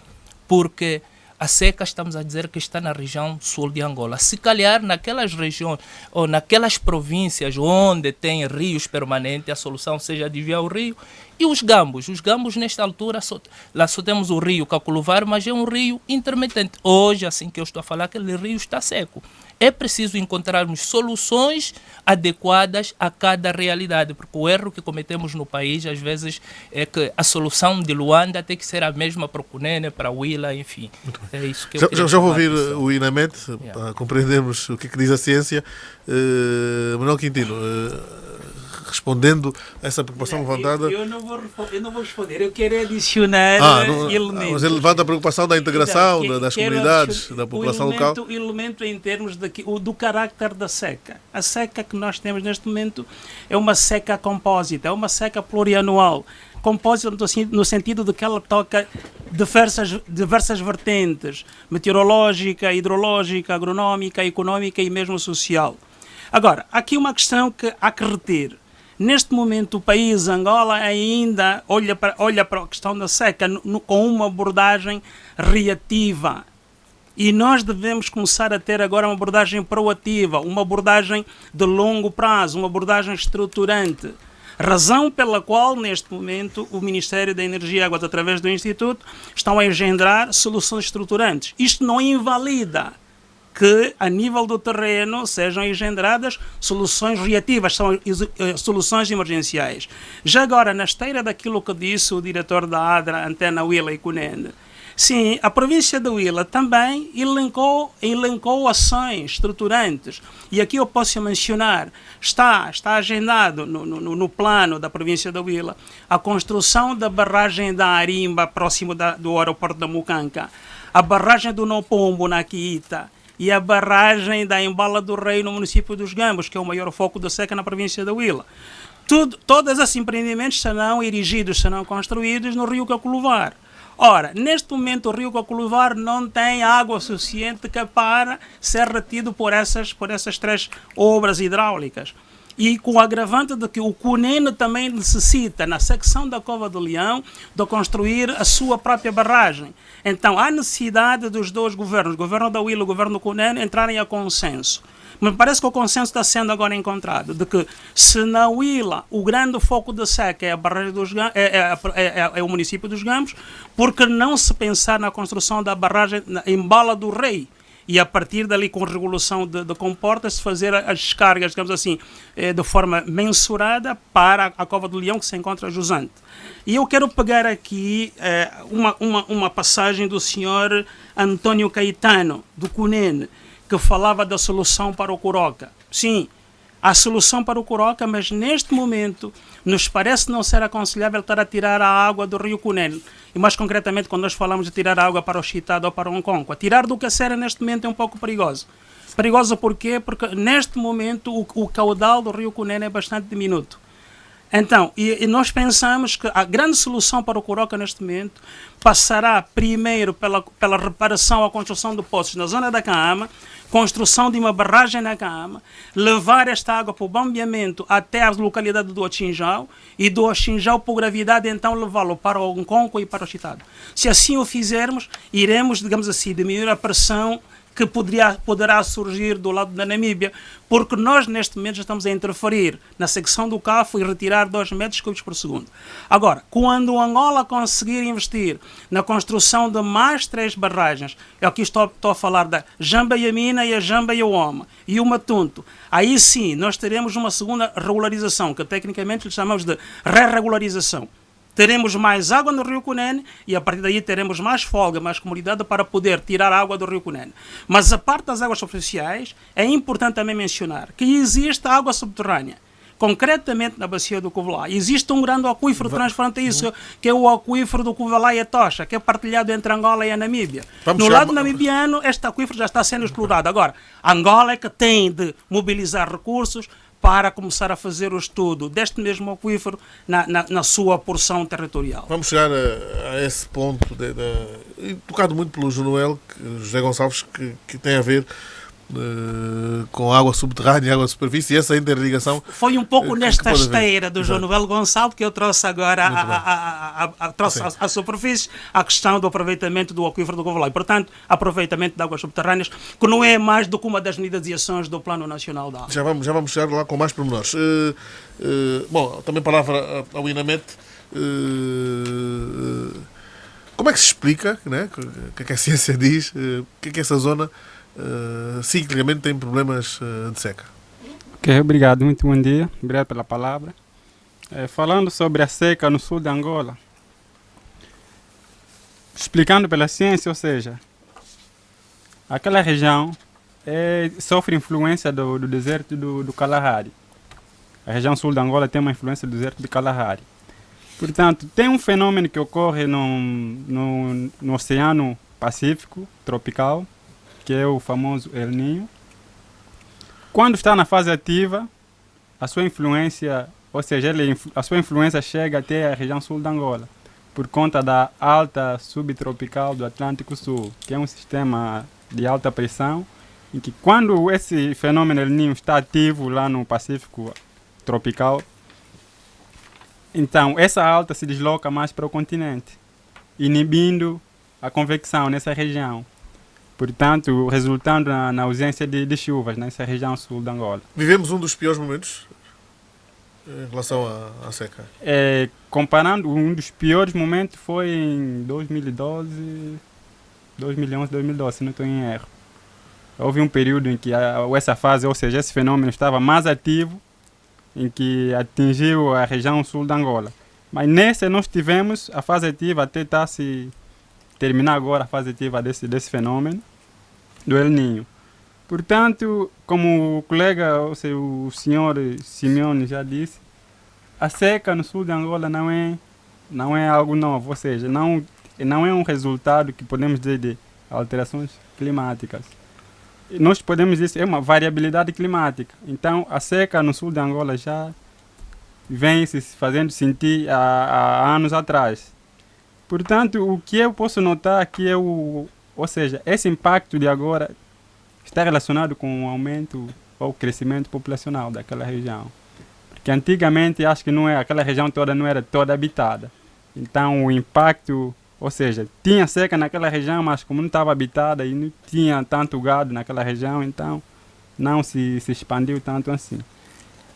porque a seca, estamos a dizer que está na região sul de Angola. Se calhar naquelas regiões ou naquelas províncias onde tem rios permanentes, a solução seja desviar o rio. E os gambos nesta altura, lá só temos o rio Caculuvar, mas é um rio intermitente. Hoje, assim que eu estou a falar, aquele rio está seco. É preciso encontrarmos soluções adequadas a cada realidade, porque o erro que cometemos no país, às vezes, é que a solução de Luanda tem que ser a mesma para o Cunene, para o Huila, enfim. É isso que eu já vou ouvir o INAMET, para compreendermos o que diz a ciência. Manuel Quintino, respondendo a essa preocupação levantada... Eu não vou responder, eu quero adicionar elementos. Mas ele levanta a preocupação da integração das comunidades, da população local. O elemento em termos do carácter da seca. A seca que nós temos neste momento é uma seca compósita, é uma seca plurianual. Compósita no sentido de que ela toca diversas vertentes, meteorológica, hidrológica, agronómica, económica e mesmo social. Agora, aqui uma questão que há que reter. Neste momento, o país, Angola, ainda olha para a questão da seca com uma abordagem reativa. E nós devemos começar a ter agora uma abordagem proativa, uma abordagem de longo prazo, uma abordagem estruturante. Razão pela qual, neste momento, o Ministério da Energia e Águas, através do Instituto, estão a engendrar soluções estruturantes. Isto não invalida que, a nível do terreno, sejam engendradas soluções reativas, são soluções emergenciais. Já agora, na esteira daquilo que disse o diretor da ADRA, Antena Huila e Cunene, sim, a província de Huila também elencou ações estruturantes. E aqui eu posso mencionar, está agendado no plano da província de Huila a construção da barragem da Arimba, próximo do aeroporto da Mucanca, a barragem do Nopombo, na Quiita, e a barragem da Embala do Rei no município dos Gambos, que é o maior foco da seca na província da Huila. Todos esses empreendimentos serão erigidos, serão construídos no rio Caculuvar. Ora, neste momento o rio Caculuvar não tem água suficiente para ser retido por essas 3 obras hidráulicas. E com o agravante de que o Cunene também necessita, na secção da Cova do Leão, de construir a sua própria barragem. Então, há necessidade dos dois governos, o governo da Huila e o governo do Cunene, entrarem a consenso. Mas parece que o consenso está sendo agora encontrado, de que se na Huila o grande foco de seca é a barragem dos é o município dos Gamos, porque não se pensar na construção da barragem em Bala do Rei? E a partir dali, com regulação de comportas, fazer as descargas, digamos assim, de forma mensurada para a Cova do Leão, que se encontra jusante. E eu quero pegar aqui uma passagem do senhor António Caetano, do CUNEN, que falava da solução para o Coroca. Sim, a solução para o Coroca, mas neste momento nos parece não ser aconselhável estar a tirar a água do rio Cunene. E mais concretamente, quando nós falamos de tirar a água para o Chitado ou para o Onconco, tirar do Cacera neste momento é um pouco perigoso. Perigoso por quê? Porque neste momento o caudal do rio Cunene é bastante diminuto. Então, e nós pensamos que a grande solução para o Coroca neste momento passará primeiro pela reparação ou construção de poços na zona da Cama, construção de uma barragem na Cama, levar esta água para o bombeamento até a localidade do Ochinjau e do Ochinjau, por gravidade, então levá-lo para o Onconco e para o Chitado. Se assim o fizermos, iremos, digamos assim, diminuir a pressão que poderá surgir do lado da Namíbia, porque nós neste momento já estamos a interferir na secção do Cafo e retirar 2 metros cúbicos por segundo. Agora, quando Angola conseguir investir na construção de mais 3 barragens, é o que estou a falar da Jamba-Yamina e a Jamba-Yawoma e o Matunto, aí sim nós teremos uma segunda regularização, que tecnicamente lhe chamamos de re-regularização. Teremos mais água no rio Cunene e a partir daí teremos mais folga, mais comodidade para poder tirar a água do rio Cunene. Mas a parte das águas superficiais, é importante também mencionar que existe água subterrânea. Concretamente na bacia do Covelá, existe um grande aquífero transfronteiriço, que é o aquífero do Covelá e a Tocha, que é partilhado entre Angola e a Namíbia. No lado namibiano, este aquífero já está sendo explorado. Agora, Angola é que tem de mobilizar recursos para começar a fazer o estudo deste mesmo aquífero na sua porção territorial. Vamos chegar a esse ponto, tocado muito pelo José Gonçalves, que tem a ver com água subterrânea e água superfície, e essa interligação. Foi um pouco nesta esteira do João Noel Gonçalves que eu trouxe agora à superfície a questão do aproveitamento do aquífero do Covelá. E, portanto, aproveitamento de águas subterrâneas, que não é mais do que uma das medidas e ações do Plano Nacional da Água. Já vamos chegar lá com mais pormenores. Bom, também palavra ao INAMET. Como é que se explica, né? O que é que a ciência diz? O que é que essa zona ciclicamente tem problemas de seca? Ok, obrigado, muito bom dia, obrigado pela palavra. Falando sobre a seca no sul de Angola, explicando pela ciência, ou seja, aquela região sofre influência do deserto do Kalahari. A região sul de Angola tem uma influência do deserto de Kalahari. Portanto, tem um fenômeno que ocorre no Oceano Pacífico tropical, que é o famoso El Niño. Quando está na fase ativa, a sua influência, ou seja, a sua influência chega até a região sul de Angola, por conta da alta subtropical do Atlântico Sul, que é um sistema de alta pressão, em que quando esse fenômeno El Niño está ativo lá no Pacífico tropical, então essa alta se desloca mais para o continente, inibindo a convecção nessa região. Portanto, resultando na ausência de chuvas nessa região sul de Angola. Vivemos um dos piores momentos em relação à seca? Comparando, um dos piores momentos foi em 2011, 2012, se não estou em erro. Houve um período em que essa fase, ou seja, esse fenômeno estava mais ativo, em que atingiu a região sul de Angola. Mas nessa nós tivemos a fase ativa até se terminar agora a fase ativa desse fenômeno do El Niño. Portanto, como o colega, ou seja, o senhor Simeone já disse, a seca no sul de Angola não é algo novo, ou seja, não é um resultado que podemos dizer de alterações climáticas. Nós podemos dizer que é uma variabilidade climática. Então, a seca no sul de Angola já vem se fazendo sentir há anos atrás. Portanto, o que eu posso notar aqui é ou seja, esse impacto de agora está relacionado com o aumento ou crescimento populacional daquela região. Porque antigamente acho que aquela região toda não era toda habitada. Então o impacto, ou seja, tinha seca naquela região, mas como não estava habitada e não tinha tanto gado naquela região, então não se expandiu tanto assim.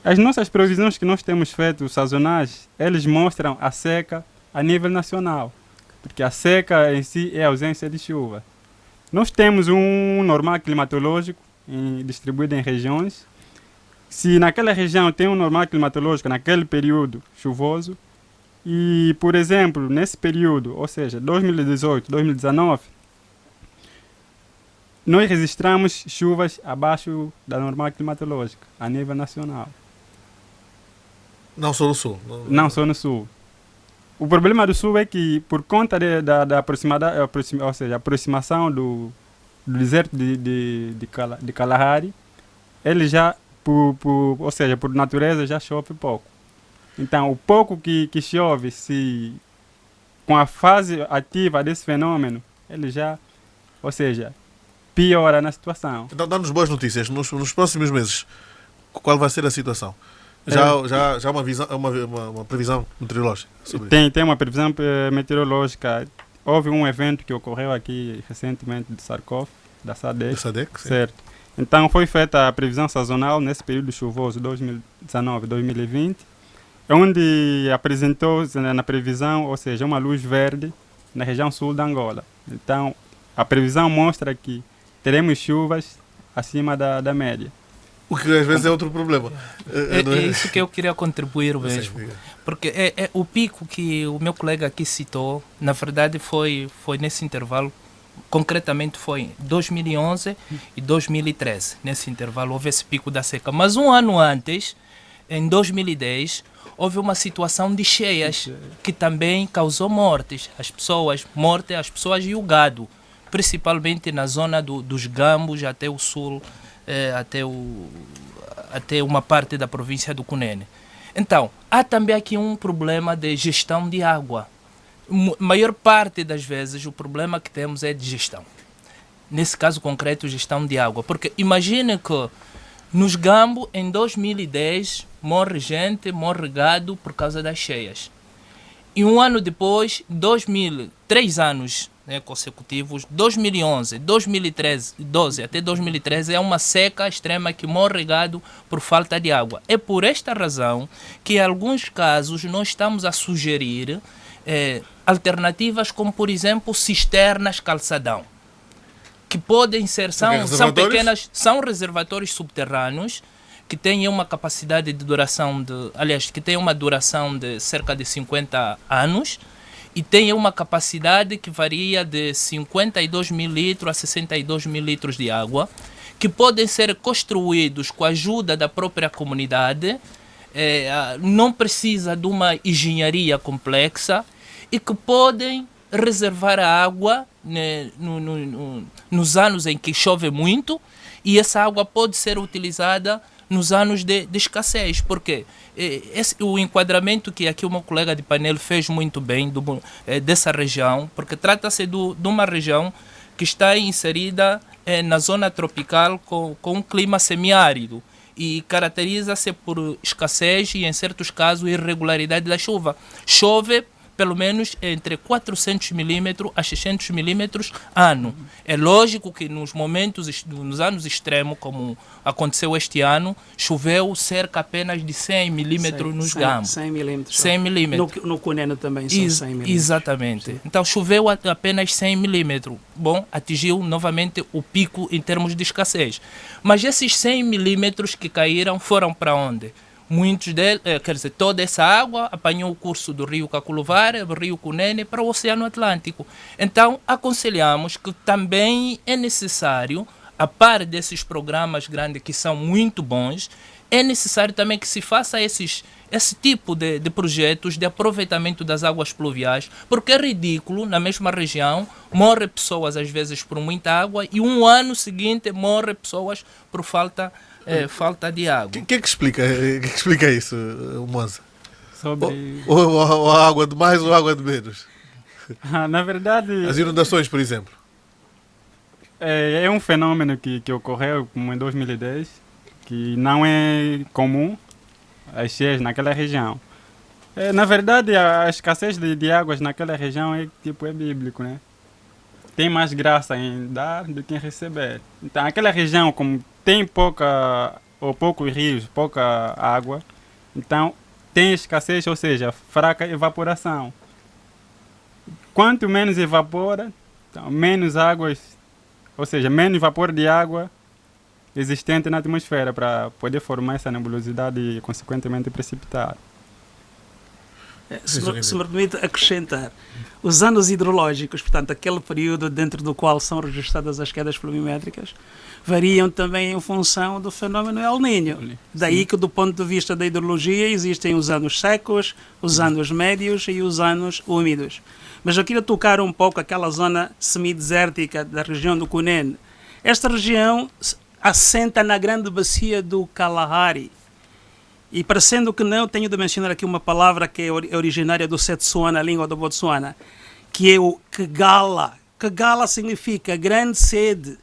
As nossas previsões que nós temos feito, sazonais, eles mostram a seca a nível nacional, porque a seca em si é a ausência de chuva. Nós temos um normal climatológico distribuído em regiões. Se naquela região tem um normal climatológico naquele período chuvoso, e, por exemplo, nesse período, ou seja, 2018, 2019, nós registramos chuvas abaixo da normal climatológica, a nível nacional. Não só no Sul. Não só no Sul. O problema do Sul é que, por conta da aproximação do deserto de Kalahari, ele já, ou seja, por natureza, já chove pouco. Então, o pouco que chove, com a fase ativa desse fenômeno, ele já, ou seja, piora na situação. Então, dá-nos boas notícias. Nos próximos meses, qual vai ser a situação? Já há uma previsão meteorológica? Tem uma previsão meteorológica. Houve um evento que ocorreu aqui recentemente de Sarkov, da SADEC. Certo. Então foi feita a previsão sazonal nesse período chuvoso 2019-2020, onde apresentou-se na previsão, ou seja, uma luz verde na região sul da Angola. Então a previsão mostra que teremos chuvas acima da média. O que às vezes é outro problema. É isso que eu queria contribuir mesmo. Porque é o pico que o meu colega aqui citou, na verdade foi nesse intervalo, concretamente foi em 2011 e 2013. Nesse intervalo houve esse pico da seca. Mas um ano antes, em 2010, houve uma situação de cheias que também causou mortes. As pessoas e o gado, principalmente na zona dos Gambos até o sul, até uma parte da província do Cunene. Então, há também aqui um problema de gestão de água. Maior parte das vezes o problema que temos é de gestão. Nesse caso concreto, gestão de água. Porque imagine que nos Gambos, em 2010, morre gado por causa das cheias. E um ano depois, 3 anos consecutivos, 2011, 2013, 12 até 2013, é uma seca extrema que morre gado por falta de água. É por esta razão que, em alguns casos, nós estamos a sugerir alternativas como, por exemplo, cisternas calçadão, que podem ser, são pequenas, são reservatórios subterrâneos que têm uma capacidade de duração que têm uma duração de cerca de 50 anos, e tem uma capacidade que varia de 52 mil litros a 62 mil litros de água, que podem ser construídos com a ajuda da própria comunidade, não precisa de uma engenharia complexa, e que podem reservar a água nos anos em que chove muito, e essa água pode ser utilizada nos anos de escassez. Porque o enquadramento que aqui o meu colega de painel fez muito bem dessa região, porque trata-se de uma região que está inserida na zona tropical com um clima semiárido e caracteriza-se por escassez e, em certos casos, irregularidade da chuva. Chove pelo menos entre 400 milímetros a 600 milímetros ano. É lógico que nos anos extremos, como aconteceu este ano, choveu cerca apenas de 100 milímetros nos Gambos. 100 milímetros. 100 milímetros. No Cunene também são 100 milímetros. Exatamente. Sim. Então choveu apenas 100 milímetros. Bom, atingiu novamente o pico em termos de escassez. Mas esses 100 milímetros que caíram foram para onde? Muitos deles, toda essa água apanhou o curso do rio Caculuvare, do rio Cunene, para o Oceano Atlântico. Então, aconselhamos que também é necessário, a par desses programas grandes que são muito bons, é necessário também que se faça esse tipo de projetos de aproveitamento das águas pluviais, porque é ridículo, na mesma região, morre pessoas às vezes por muita água, e um ano seguinte morre pessoas por falta de água. O que é que explica isso, Monza? Sobre... Ou a água de mais ou a água de menos? Na verdade... As inundações, por exemplo. É um fenômeno que ocorreu como em 2010, que não é comum as cheias naquela região. Na verdade, a escassez de águas naquela região é bíblico, né? Tem mais graça em dar do que em receber. Então, aquela região, como tem poucos rios, pouca água, então tem escassez, ou seja, fraca evaporação. Quanto menos evapora, então, menos águas, ou seja, menos vapor de água existente na atmosfera para poder formar essa nebulosidade e, consequentemente, precipitar. Se me permite acrescentar, os anos hidrológicos, portanto, aquele período dentro do qual são registradas as quedas pluviométricas, variam também em função do fenómeno El Niño. Daí que, do ponto de vista da hidrologia, existem os anos secos, os anos médios e os anos úmidos. Mas eu queria tocar um pouco aquela zona semidesértica da região do Cunene. Esta região assenta na grande bacia do Kalahari. E parecendo que não, tenho de mencionar aqui uma palavra que é originária do Setsuana, a língua do Botsuana, que é o Kegala. Kegala significa grande sede.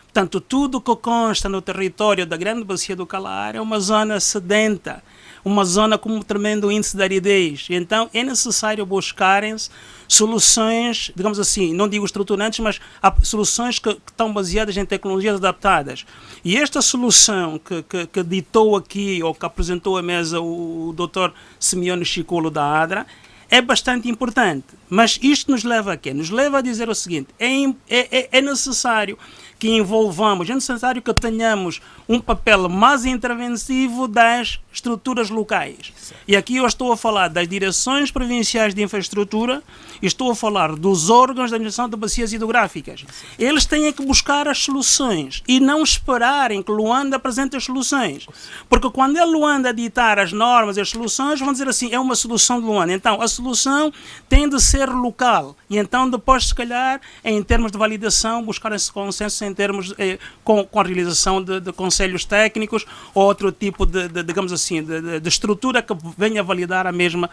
Portanto, tudo que consta no território da grande bacia do Kalahari é uma zona sedenta, uma zona com um tremendo índice de aridez. Então, é necessário buscarem-se soluções, digamos assim, não digo estruturantes, mas soluções que estão baseadas em tecnologias adaptadas. E esta solução que ditou aqui, ou que apresentou à mesa o Dr. Simeone Chikolo da ADRA, é bastante importante. Mas isto nos leva a quê? Nos leva a dizer o seguinte: é necessário que envolvamos, é necessário que tenhamos um papel mais interventivo das estruturas locais. E aqui eu estou a falar das direções provinciais de infraestrutura, estou a falar dos órgãos da administração de bacias hidrográficas. Eles têm que buscar as soluções e não esperarem que Luanda apresente as soluções. Porque quando é Luanda ditar as normas e as soluções, vão dizer assim, é uma solução de Luanda. Então, a solução tem de ser local. E então, depois, se calhar, em termos de validação, buscar esse consenso em termos com a realização de conselhos técnicos ou outro tipo digamos assim, de estrutura que venha a validar a mesma,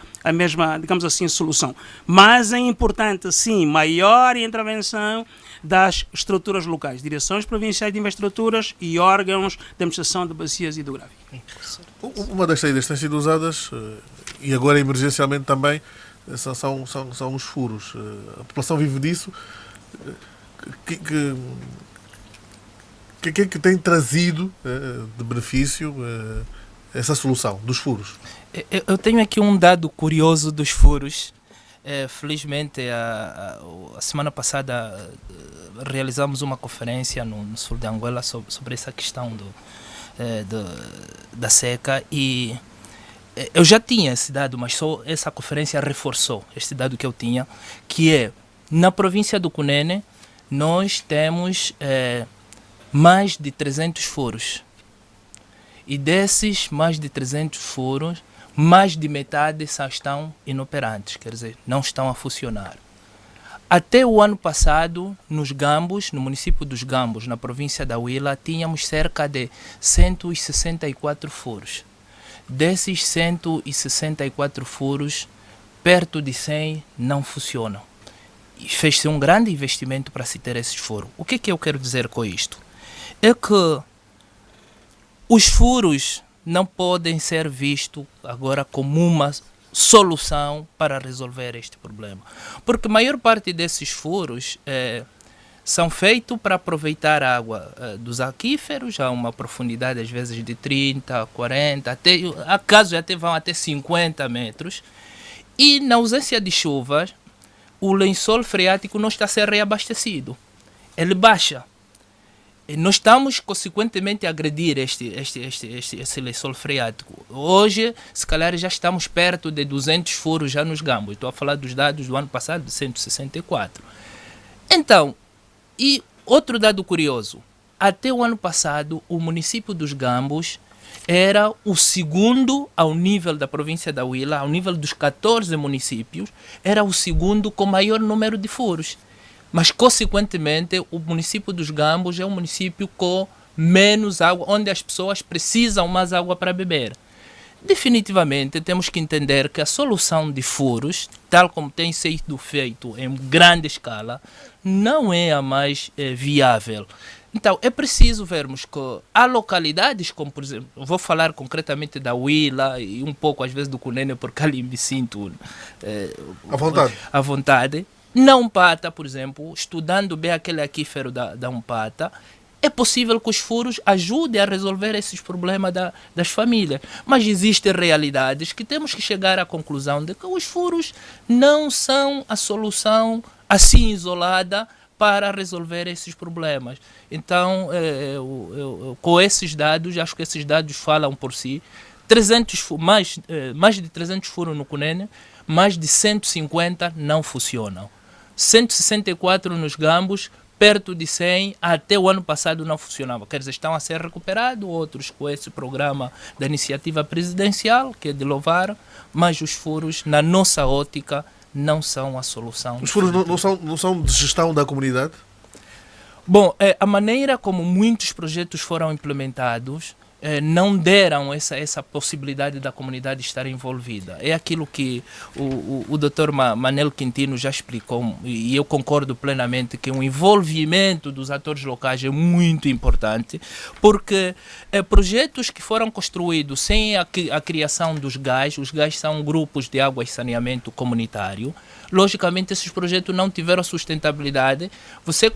digamos assim, solução. Mas é importante, sim, maior intervenção das estruturas locais, direções provinciais de infraestruturas e órgãos de administração de bacias hidrográficas. Uma das saídas que têm sido usadas, e agora emergencialmente também, são os furos. A população vive disso. O que é que tem trazido de benefício essa solução dos furos? Eu tenho aqui um dado curioso dos furos. Felizmente, a semana passada realizamos uma conferência no sul de Angola sobre essa questão da seca, e eu já tinha esse dado, mas só essa conferência reforçou este dado que eu tinha, que é, na província do Cunene, nós temos mais de 300 furos. E desses mais de 300 furos, mais de metade só estão inoperantes, quer dizer, não estão a funcionar. Até o ano passado, nos Gambos, no município dos Gambos, na província da Huila, tínhamos cerca de 164 furos. Desses 164 furos, perto de 100 não funcionam. E fez-se um grande investimento para se ter esses furos. O que eu quero dizer com isto? É que os furos não podem ser vistos agora como uma solução para resolver este problema. Porque a maior parte desses furos são feitos para aproveitar a água dos aquíferos a uma profundidade às vezes de 30, 40, há casos até vão até 50 metros. E na ausência de chuvas, o lençol freático não está a ser reabastecido. Ele baixa. E nós estamos, consequentemente, a agredir esse lençol freático. Hoje, se calhar, já estamos perto de 200 furos já nos Gambos. Estou a falar dos dados do ano passado, de 164. Então, e outro dado curioso. Até o ano passado, o município dos Gambos era o segundo ao nível da província da Huila, ao nível dos 14 municípios, era o segundo com maior número de furos. Mas, consequentemente, o município dos Gambos é um município com menos água, onde as pessoas precisam mais água para beber. Definitivamente, temos que entender que a solução de furos, tal como tem sido feito em grande escala, não é a mais viável. Então, é preciso vermos que há localidades, como, por exemplo, vou falar concretamente da Huila e um pouco, às vezes, do Cunene, porque ali me sinto à vontade. Na Umpata, por exemplo, estudando bem aquele aquífero da Umpata, é possível que os furos ajudem a resolver esses problemas das famílias. Mas existem realidades que temos que chegar à conclusão de que os furos não são a solução assim isolada para resolver esses problemas. Então, com esses dados, acho que esses dados falam por si. Mais de 300 furos no Cunene, mais de 150 não funcionam. 164 nos Gambos, perto de 100, até o ano passado não funcionava. Quer dizer, estão a ser recuperados, outros com esse programa da iniciativa presidencial, que é de louvar, mas os furos, na nossa ótica, não são a solução. Os furos não são de gestão da comunidade? Bom, a maneira como muitos projetos foram implementados não deram essa possibilidade da comunidade estar envolvida. É aquilo que o Dr. Manel Quintino já explicou, e eu concordo plenamente que o envolvimento dos atores locais é muito importante, porque projetos que foram construídos sem a criação dos GAIs, os GAIs são grupos de água e saneamento comunitário, logicamente esses projetos não tiveram sustentabilidade. Você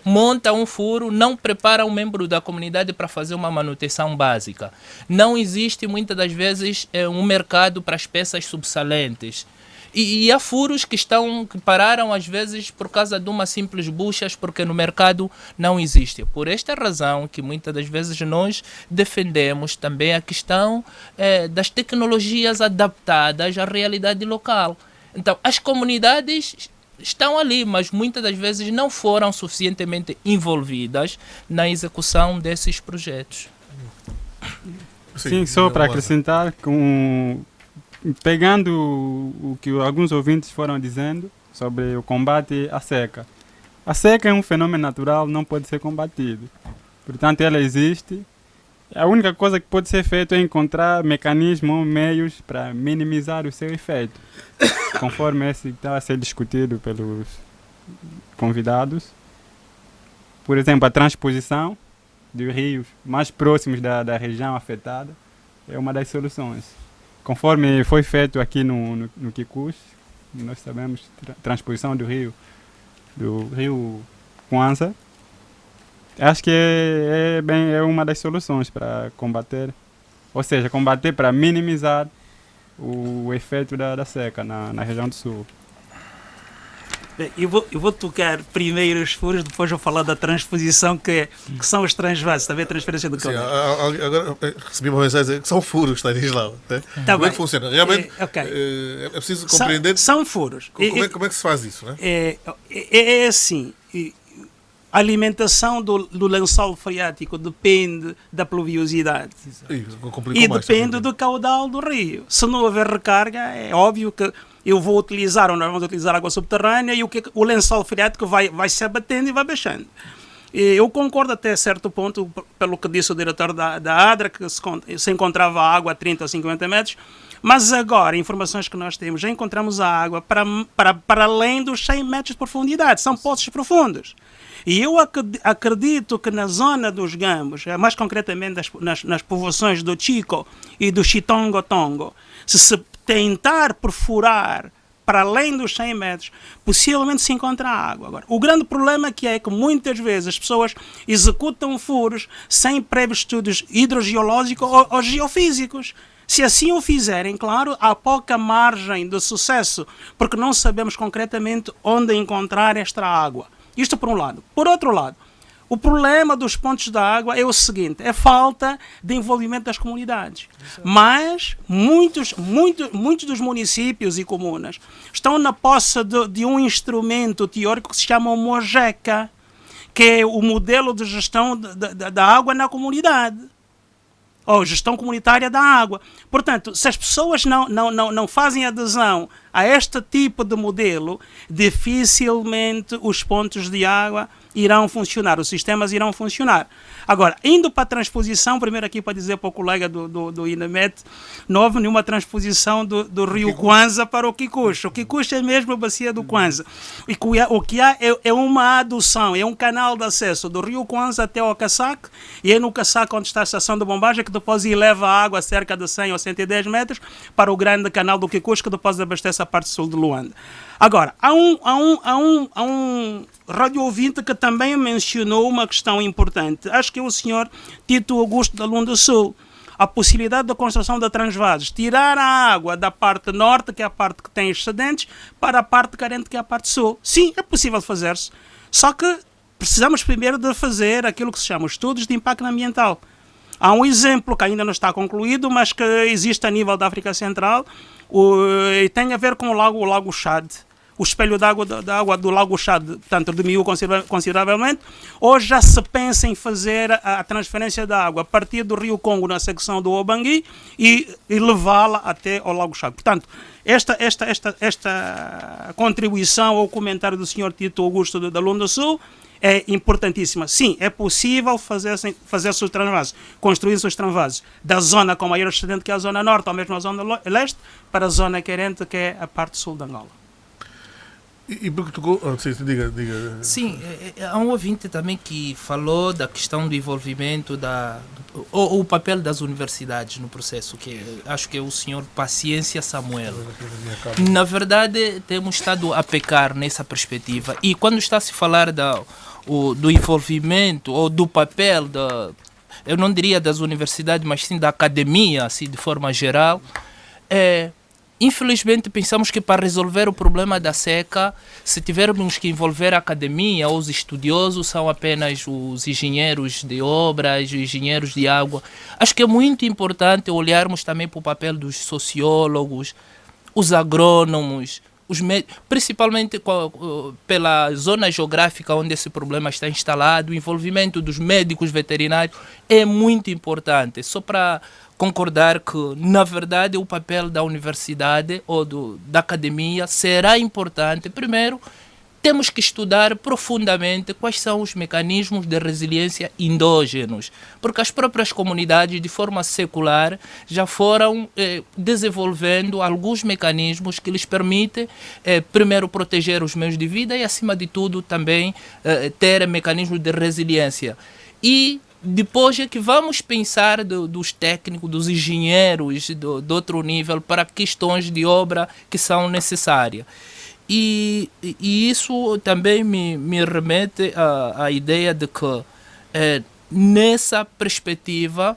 monta um furo, não prepara um membro da comunidade para fazer uma manutenção básica. Não existe muitas das vezes um mercado para as peças subsalentes. E há furos que pararam às vezes por causa de uma simples buchas, porque no mercado não existe. Por esta razão que muitas das vezes nós defendemos também a questão das tecnologias adaptadas à realidade local. Então, as comunidades estão ali, mas muitas das vezes não foram suficientemente envolvidas na execução desses projetos. Sim, só para acrescentar, pegando o que alguns ouvintes foram dizendo sobre o combate à seca. A seca é um fenômeno natural, não pode ser combatido. Portanto, ela existe. A única coisa que pode ser feita é encontrar mecanismos ou meios para minimizar o seu efeito, conforme esse está a ser discutido pelos convidados. Por exemplo, a transposição de rios mais próximos da região afetada é uma das soluções. Conforme foi feito aqui no Quicus, nós sabemos transposição do rio Kwanza. Acho que é uma das soluções para combater, ou seja, combater para minimizar o efeito da seca na região do sul. Eu vou tocar primeiro os furos, depois vou falar da transposição, que são os transvases, também a transferência do calor. Agora recebi uma mensagem que são furos, está lá. Né? Tá como bem. É que funciona? Realmente é preciso compreender. São furos. Como é que se faz isso? Né? É assim. A alimentação do lençol freático depende da pluviosidade e depende do caudal do rio. Se não houver recarga, é óbvio que eu vou utilizar, ou nós vamos utilizar água subterrânea, e o lençol freático vai se abatendo e vai baixando. Eu concordo até certo ponto, pelo que disse o diretor da ADRA, que se encontrava água a 30 ou 50 metros, mas agora, informações que nós temos, já encontramos a água para além dos 100 metros de profundidade, são poços profundos. E eu acredito que na zona dos Gambos, mais concretamente nas povoações do Chico e do Chitongo-Tongo, se tentar perfurar para além dos 100 metros, possivelmente se encontra água. Agora, o grande problema é que muitas vezes as pessoas executam furos sem prévios estudos hidrogeológicos ou geofísicos. Se assim o fizerem, claro, há pouca margem de sucesso, porque não sabemos concretamente onde encontrar esta água. Isto por um lado. Por outro lado, o problema dos pontos da água é o seguinte, é falta de envolvimento das comunidades. Mas muitos dos municípios e comunas estão na posse de um instrumento teórico que se chama o MOGECA, que é o modelo de gestão da água na comunidade, ou gestão comunitária da água. Portanto, se as pessoas não fazem adesão a este tipo de modelo, dificilmente os pontos de água irão funcionar, os sistemas irão funcionar. Agora, indo para a transposição, primeiro aqui para dizer para o colega do INEMET, não houve nenhuma transposição do rio Kwanza para o Quicus. O Quicus é mesmo a bacia do Kwanza. E o que há é uma adução, é um canal de acesso do rio Kwanza até o Casaque, e é no Casaque onde está a estação de bombagem que depois eleva a água a cerca de 100 ou 110 metros para o grande canal do Quicus, que depois abastece essa parte sul de Luanda. Agora, há um rádio ouvinte que também mencionou uma questão importante. Acho que é o senhor Tito Augusto da Luanda Sul. A possibilidade da construção da Transvases, tirar a água da parte norte, que é a parte que tem excedentes, para a parte carente, que é a parte sul. Sim, é possível fazer-se. Só que precisamos primeiro de fazer aquilo que se chama estudos de impacto ambiental. Há um exemplo que ainda não está concluído, mas que existe a nível da África Central, e tem a ver com o Lago Chad. O espelho da água do Lago Chad, portanto, diminuiu consideravelmente. Hoje já se pensa em fazer a transferência da água a partir do Rio Congo, na secção do Obangui, e levá-la até ao Lago Chad. Portanto, esta contribuição ao comentário do Sr. Tito Augusto da Luanda Sul é importantíssima. Sim, é possível fazer seus transvases, construir seus transvases da zona com maior excedente, que é a zona norte, ou mesmo a zona leste, para a zona carente, que é a parte sul de Angola. E porque tocou... diga. Sim, há um ouvinte também que falou da questão do envolvimento o papel das universidades no processo, que acho que é o senhor Paciência Samuel. Na verdade, temos estado a pecar nessa perspectiva, e quando está a se falar do envolvimento ou do papel eu não diria das universidades, mas sim da academia, assim, de forma geral, infelizmente pensamos que para resolver o problema da seca, se tivermos que envolver a academia ou os estudiosos, são apenas os engenheiros de obras, os engenheiros de água. Acho que é muito importante olharmos também para o papel dos sociólogos, os agrônomos, principalmente pela zona geográfica onde esse problema está instalado. O envolvimento dos médicos veterinários é muito importante. Só para concordar que, na verdade, o papel da universidade ou da academia será importante. Primeiro, temos que estudar profundamente quais são os mecanismos de resiliência endógenos, porque as próprias comunidades, de forma secular, já foram desenvolvendo alguns mecanismos que lhes permitem, primeiro, proteger os meios de vida e, acima de tudo, também ter mecanismos de resiliência. E depois é que vamos pensar dos técnicos, dos engenheiros de outro nível para questões de obra que são necessárias. E isso também me remete à ideia de que, nessa perspectiva,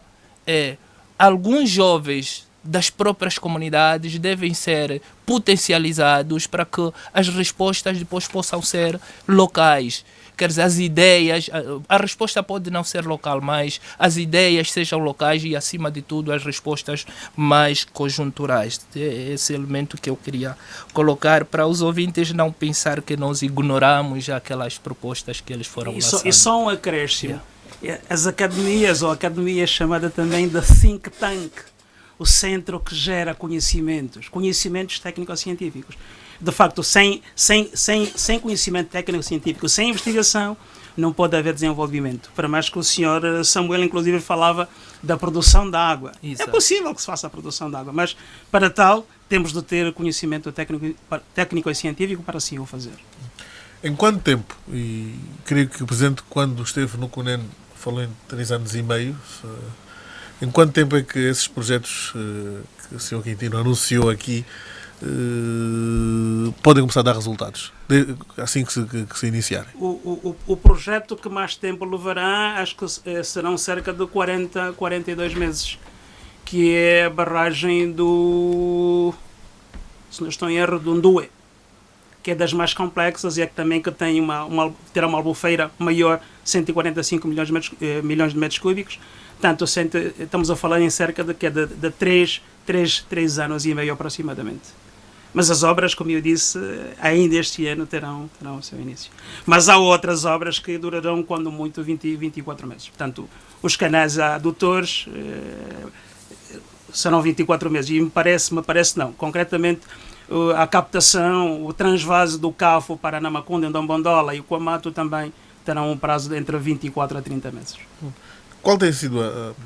alguns jovens das próprias comunidades devem ser potencializados para que as respostas depois possam ser locais. Quer dizer, as ideias, a resposta pode não ser local, mas as ideias sejam locais e, acima de tudo, as respostas mais conjunturais. É esse elemento que eu queria colocar para os ouvintes não pensar que nós ignoramos aquelas propostas que eles foram lançando. E só um acréscimo. As academias, ou a academia chamada também de think tank, o centro que gera conhecimentos técnico-científicos. De facto, sem conhecimento técnico-científico, sem investigação, não pode haver desenvolvimento. Para mais que o senhor Samuel, inclusive, falava da produção da água. Exato. É possível que se faça a produção da água, mas para tal temos de ter conhecimento técnico e científico para assim o fazer. Em quanto tempo, e creio que o Presidente, quando esteve no CUNEN, falou em 3 anos e meio, em quanto tempo é que esses projetos que o Sr. Quintino anunciou aqui podem começar a dar resultados, assim que se iniciarem? O projeto que mais tempo levará, acho que serão cerca de 42 meses, que é a barragem se não estou em erro, do Ndue, que é das mais complexas e é que também que tem terá uma albufeira maior, 145 milhões de metros cúbicos. Portanto, estamos a falar em cerca de 3 anos e meio aproximadamente. Mas as obras, como eu disse, ainda este ano terão o seu início. Mas há outras obras que durarão, quando muito, 24 meses. Portanto, os canais adutores serão 24 meses. E me parece não. Concretamente, a captação, o transvase do CAFO para Namaconda, em Dombondola e o Quamato também terão um prazo de entre 24 a 30 meses. Qual tem sido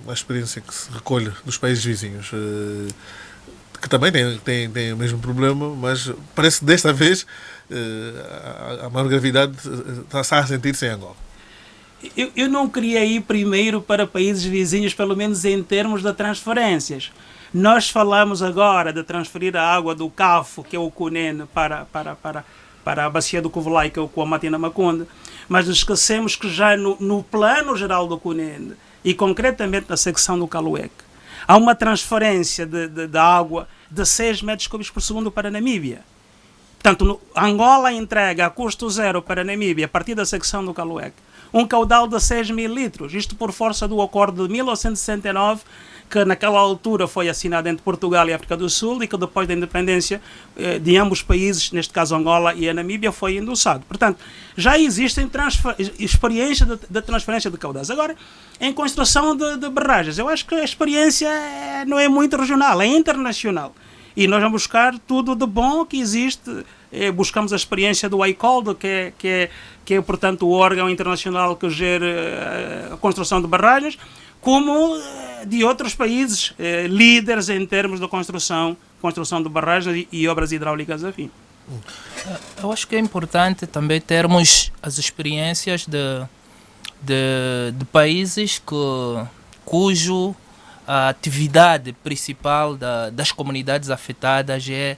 a experiência que se recolhe dos países vizinhos? Que também tem o mesmo problema, mas parece que desta vez a maior gravidade está a sentir-se em Angola. Eu não queria ir primeiro para países vizinhos, pelo menos em termos de transferências, Nós falamos agora de transferir a água do CAFO, que é o Cunene, para a bacia do Covulai, que é o Cuamatina Macunde, mas esquecemos que já no plano geral do Cunene, e concretamente na secção do Calueque, há uma transferência de água de 6 metros cúbicos por segundo para a Namíbia. Portanto, Angola entrega a custo zero para a Namíbia, a partir da secção do Calueque, um caudal de 6 mil litros, isto por força do acordo de 1969, que naquela altura foi assinado entre Portugal e África do Sul e que depois da independência de ambos os países, neste caso Angola e a Namíbia, foi endossado. Portanto, já existem experiências de transferência de caudais. Agora, em construção de barragens, eu acho que a experiência não é muito regional, é internacional. E nós vamos buscar tudo de bom que existe. Buscamos a experiência do ICOL, que é, portanto, o órgão internacional que gera a construção de barragens, como de outros países líderes em termos de construção de barragens e obras hidráulicas afim. Eu acho que é importante também termos as experiências de países cujo a atividade principal das comunidades afetadas é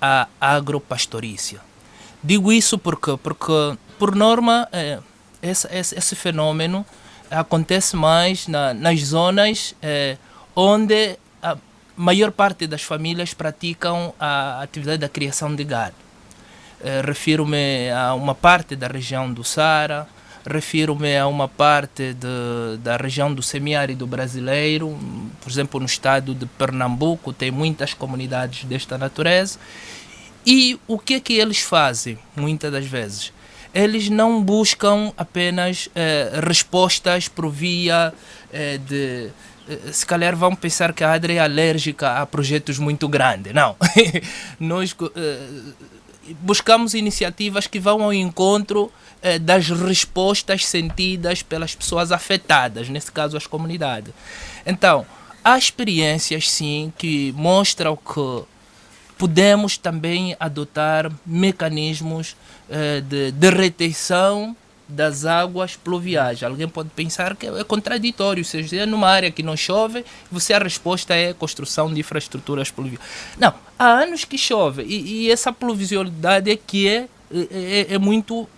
a agropastorícia. Digo isso porque por norma, esse fenômeno acontece mais nas zonas onde a maior parte das famílias praticam a atividade da criação de gado. Refiro-me a uma parte da região do Saara, refiro-me a uma parte da região do semiárido brasileiro, por exemplo, no estado de Pernambuco, tem muitas comunidades desta natureza. E o que é que eles fazem, muitas das vezes? Eles não buscam apenas respostas por via de... se calhar vão pensar que a ADRE é alérgica a projetos muito grandes. Não. Nós buscamos iniciativas que vão ao encontro das respostas sentidas pelas pessoas afetadas, nesse caso as comunidades. Então, há experiências sim que mostram que podemos também adotar mecanismos de retenção das águas pluviais. Alguém pode pensar que é contraditório, se é numa área que não chove, a resposta é construção de infraestruturas pluviais. Não, há anos que chove e essa pluviosidade é que é muito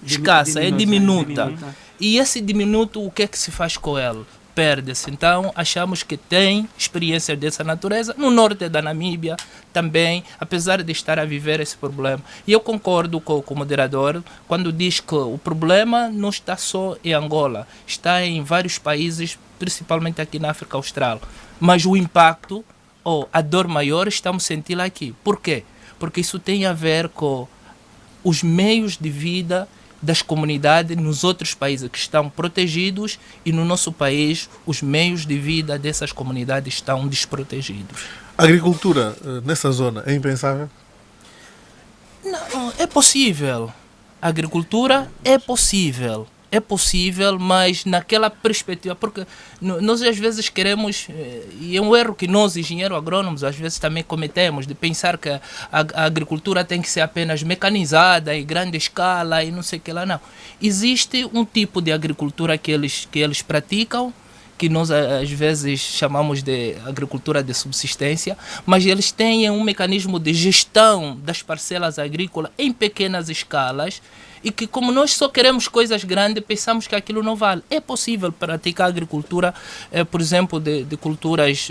escassa, é diminuta. E esse diminuto, o que é que se faz com ele? Perde-se. Então, achamos que tem experiências dessa natureza. No norte da Namíbia também, apesar de estar a viver esse problema. E eu concordo com o moderador quando diz que o problema não está só em Angola, está em vários países, principalmente aqui na África Austral. Mas o impacto, ou a dor maior, estamos sentindo aqui. Por quê? Porque isso tem a ver com os meios de vida das comunidades nos outros países que estão protegidos e no nosso país os meios de vida dessas comunidades estão desprotegidos. A agricultura nessa zona é impensável? Não, é possível. A agricultura é possível. É possível, mas naquela perspectiva, porque nós às vezes queremos, e é um erro que nós, engenheiros agrônomos, às vezes também cometemos, de pensar que a agricultura tem que ser apenas mecanizada, em grande escala, e não sei o que lá, não. Existe um tipo de agricultura que eles praticam, que nós às vezes chamamos de agricultura de subsistência, mas eles têm um mecanismo de gestão das parcelas agrícolas em pequenas escalas, e que como nós só queremos coisas grandes, pensamos que aquilo não vale. É possível praticar agricultura, por exemplo, de culturas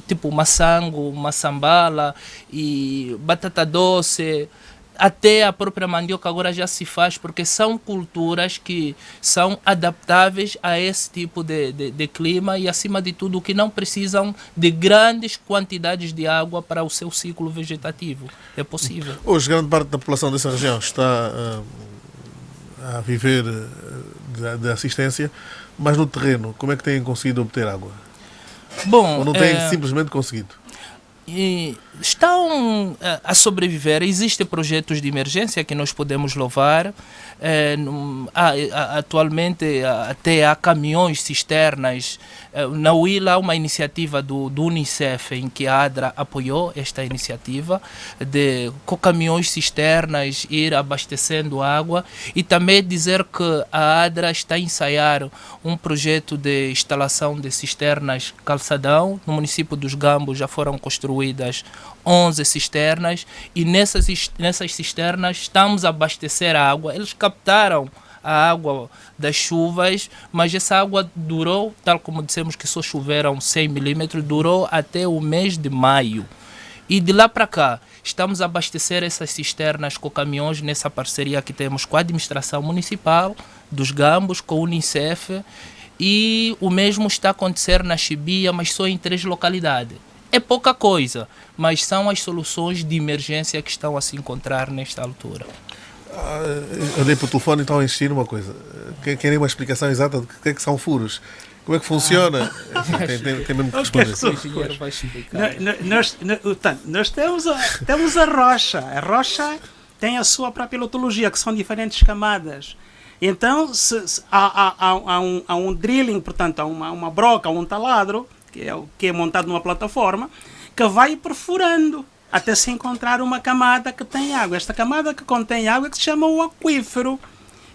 tipo maçango, maçambala e batata doce, até a própria mandioca agora já se faz, porque são culturas que são adaptáveis a esse tipo de clima e, acima de tudo, que não precisam de grandes quantidades de água para o seu ciclo vegetativo. É possível. Hoje, grande parte da população dessa região está a viver de assistência, mas no terreno, como é que têm conseguido obter água? Bom, ou não têm simplesmente conseguido? estão a sobreviver. Existem projetos de emergência que nós podemos louvar. Atualmente até há caminhões cisternas. Na Huila há uma iniciativa do Unicef em que a ADRA apoiou esta iniciativa de com caminhões cisternas ir abastecendo água, e também dizer que a ADRA está a ensaiar um projeto de instalação de cisternas Calçadão. No município dos Gambos já foram construídas 11 cisternas, e nessas cisternas estamos a abastecer a água. Eles captaram a água das chuvas, mas essa água durou, tal como dissemos que só choveram 100 milímetros, durou até o mês de maio. E de lá para cá, estamos a abastecer essas cisternas com caminhões nessa parceria que temos com a administração municipal dos Gambos, com o Unicef, e o mesmo está a acontecer na Chibia, mas só em 3 localidades. É pouca coisa, mas são as soluções de emergência que estão a se encontrar nesta altura. Andei por telefone e estão a insistir numa coisa. Querem uma explicação exata do que é que são furos? Como é que funciona? Tem mesmo que responder. O engenheiro vai explicar. Nós temos a rocha. A rocha tem a sua própria lotologia, que são diferentes camadas. Então, há um drilling, portanto, há uma broca, um taladro, que é montado numa plataforma, que vai perfurando até se encontrar uma camada que tem água. Esta camada que contém água é que se chama o aquífero.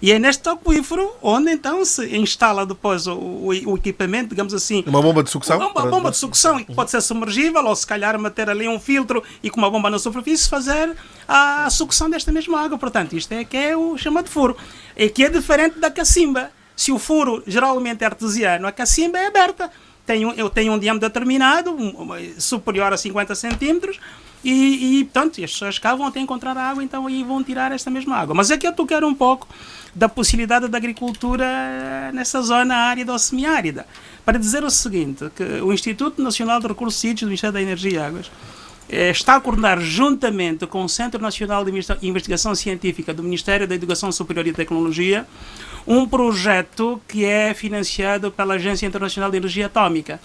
E é neste aquífero onde então se instala depois o equipamento, digamos assim. Uma bomba de sucção? Uma bomba de sucção, que pode ser submergível, ou se calhar meter ali um filtro e com uma bomba na superfície fazer a sucção desta mesma água. Portanto, isto é que é o chamado furo. É que é diferente da cacimba. Se o furo geralmente é artesiano, a cacimba é aberta. Eu tenho um diâmetro determinado, superior a 50 centímetros, e portanto, as pessoas cá vão até encontrar a água, então aí vão tirar esta mesma água. Mas aqui eu toquei um pouco da possibilidade da agricultura nessa zona árida ou semiárida, para dizer o seguinte, que o Instituto Nacional de Recursos Hídricos do Ministério da Energia e Águas está a coordenar juntamente com o Centro Nacional de Investigação Científica do Ministério da Educação Superior e Tecnologia um projeto que é financiado pela Agência Internacional de Energia Atômica,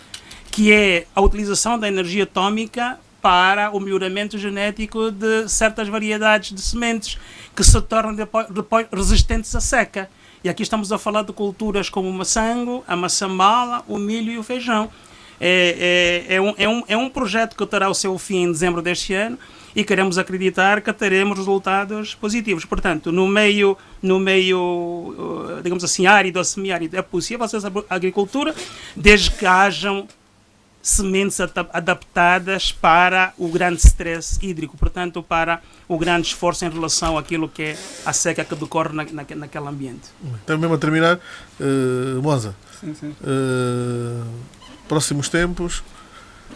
que é a utilização da energia atômica para o melhoramento genético de certas variedades de sementes que se tornam depois resistentes à seca. E aqui estamos a falar de culturas como o maçango, a maçã-mala, o milho e o feijão. É um projeto que terá o seu fim em dezembro deste ano e queremos acreditar que teremos resultados positivos. Portanto, no meio digamos assim, árido ou semiárido, é possível fazer a agricultura desde que hajam sementes adaptadas para o grande stress hídrico, portanto, para o grande esforço em relação àquilo que é a seca que decorre naquele ambiente. Então, mesmo a terminar, Moza, sim. Próximos tempos,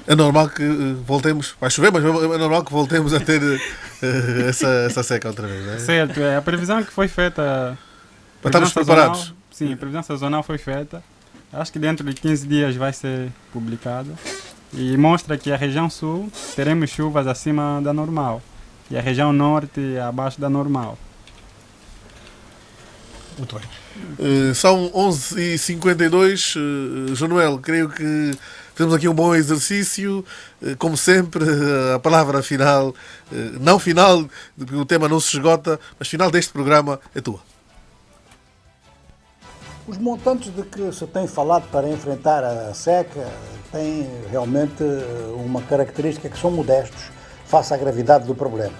é normal que voltemos, vai chover, mas é normal que voltemos a ter essa seca outra vez, não é? Certo, a previsão que foi feita... Para estarmos preparados. Sim, a previsão sazonal foi feita. Acho que dentro de 15 dias vai ser publicado. E mostra que a região sul teremos chuvas acima da normal. E a região norte abaixo da normal. Muito bem. São 11h52. Jonuel, creio que temos aqui um bom exercício. Como sempre, a palavra final, não final, porque o tema não se esgota, mas final deste programa é tua. Os montantes de que se tem falado para enfrentar a seca têm realmente uma característica que são modestos face à gravidade do problema,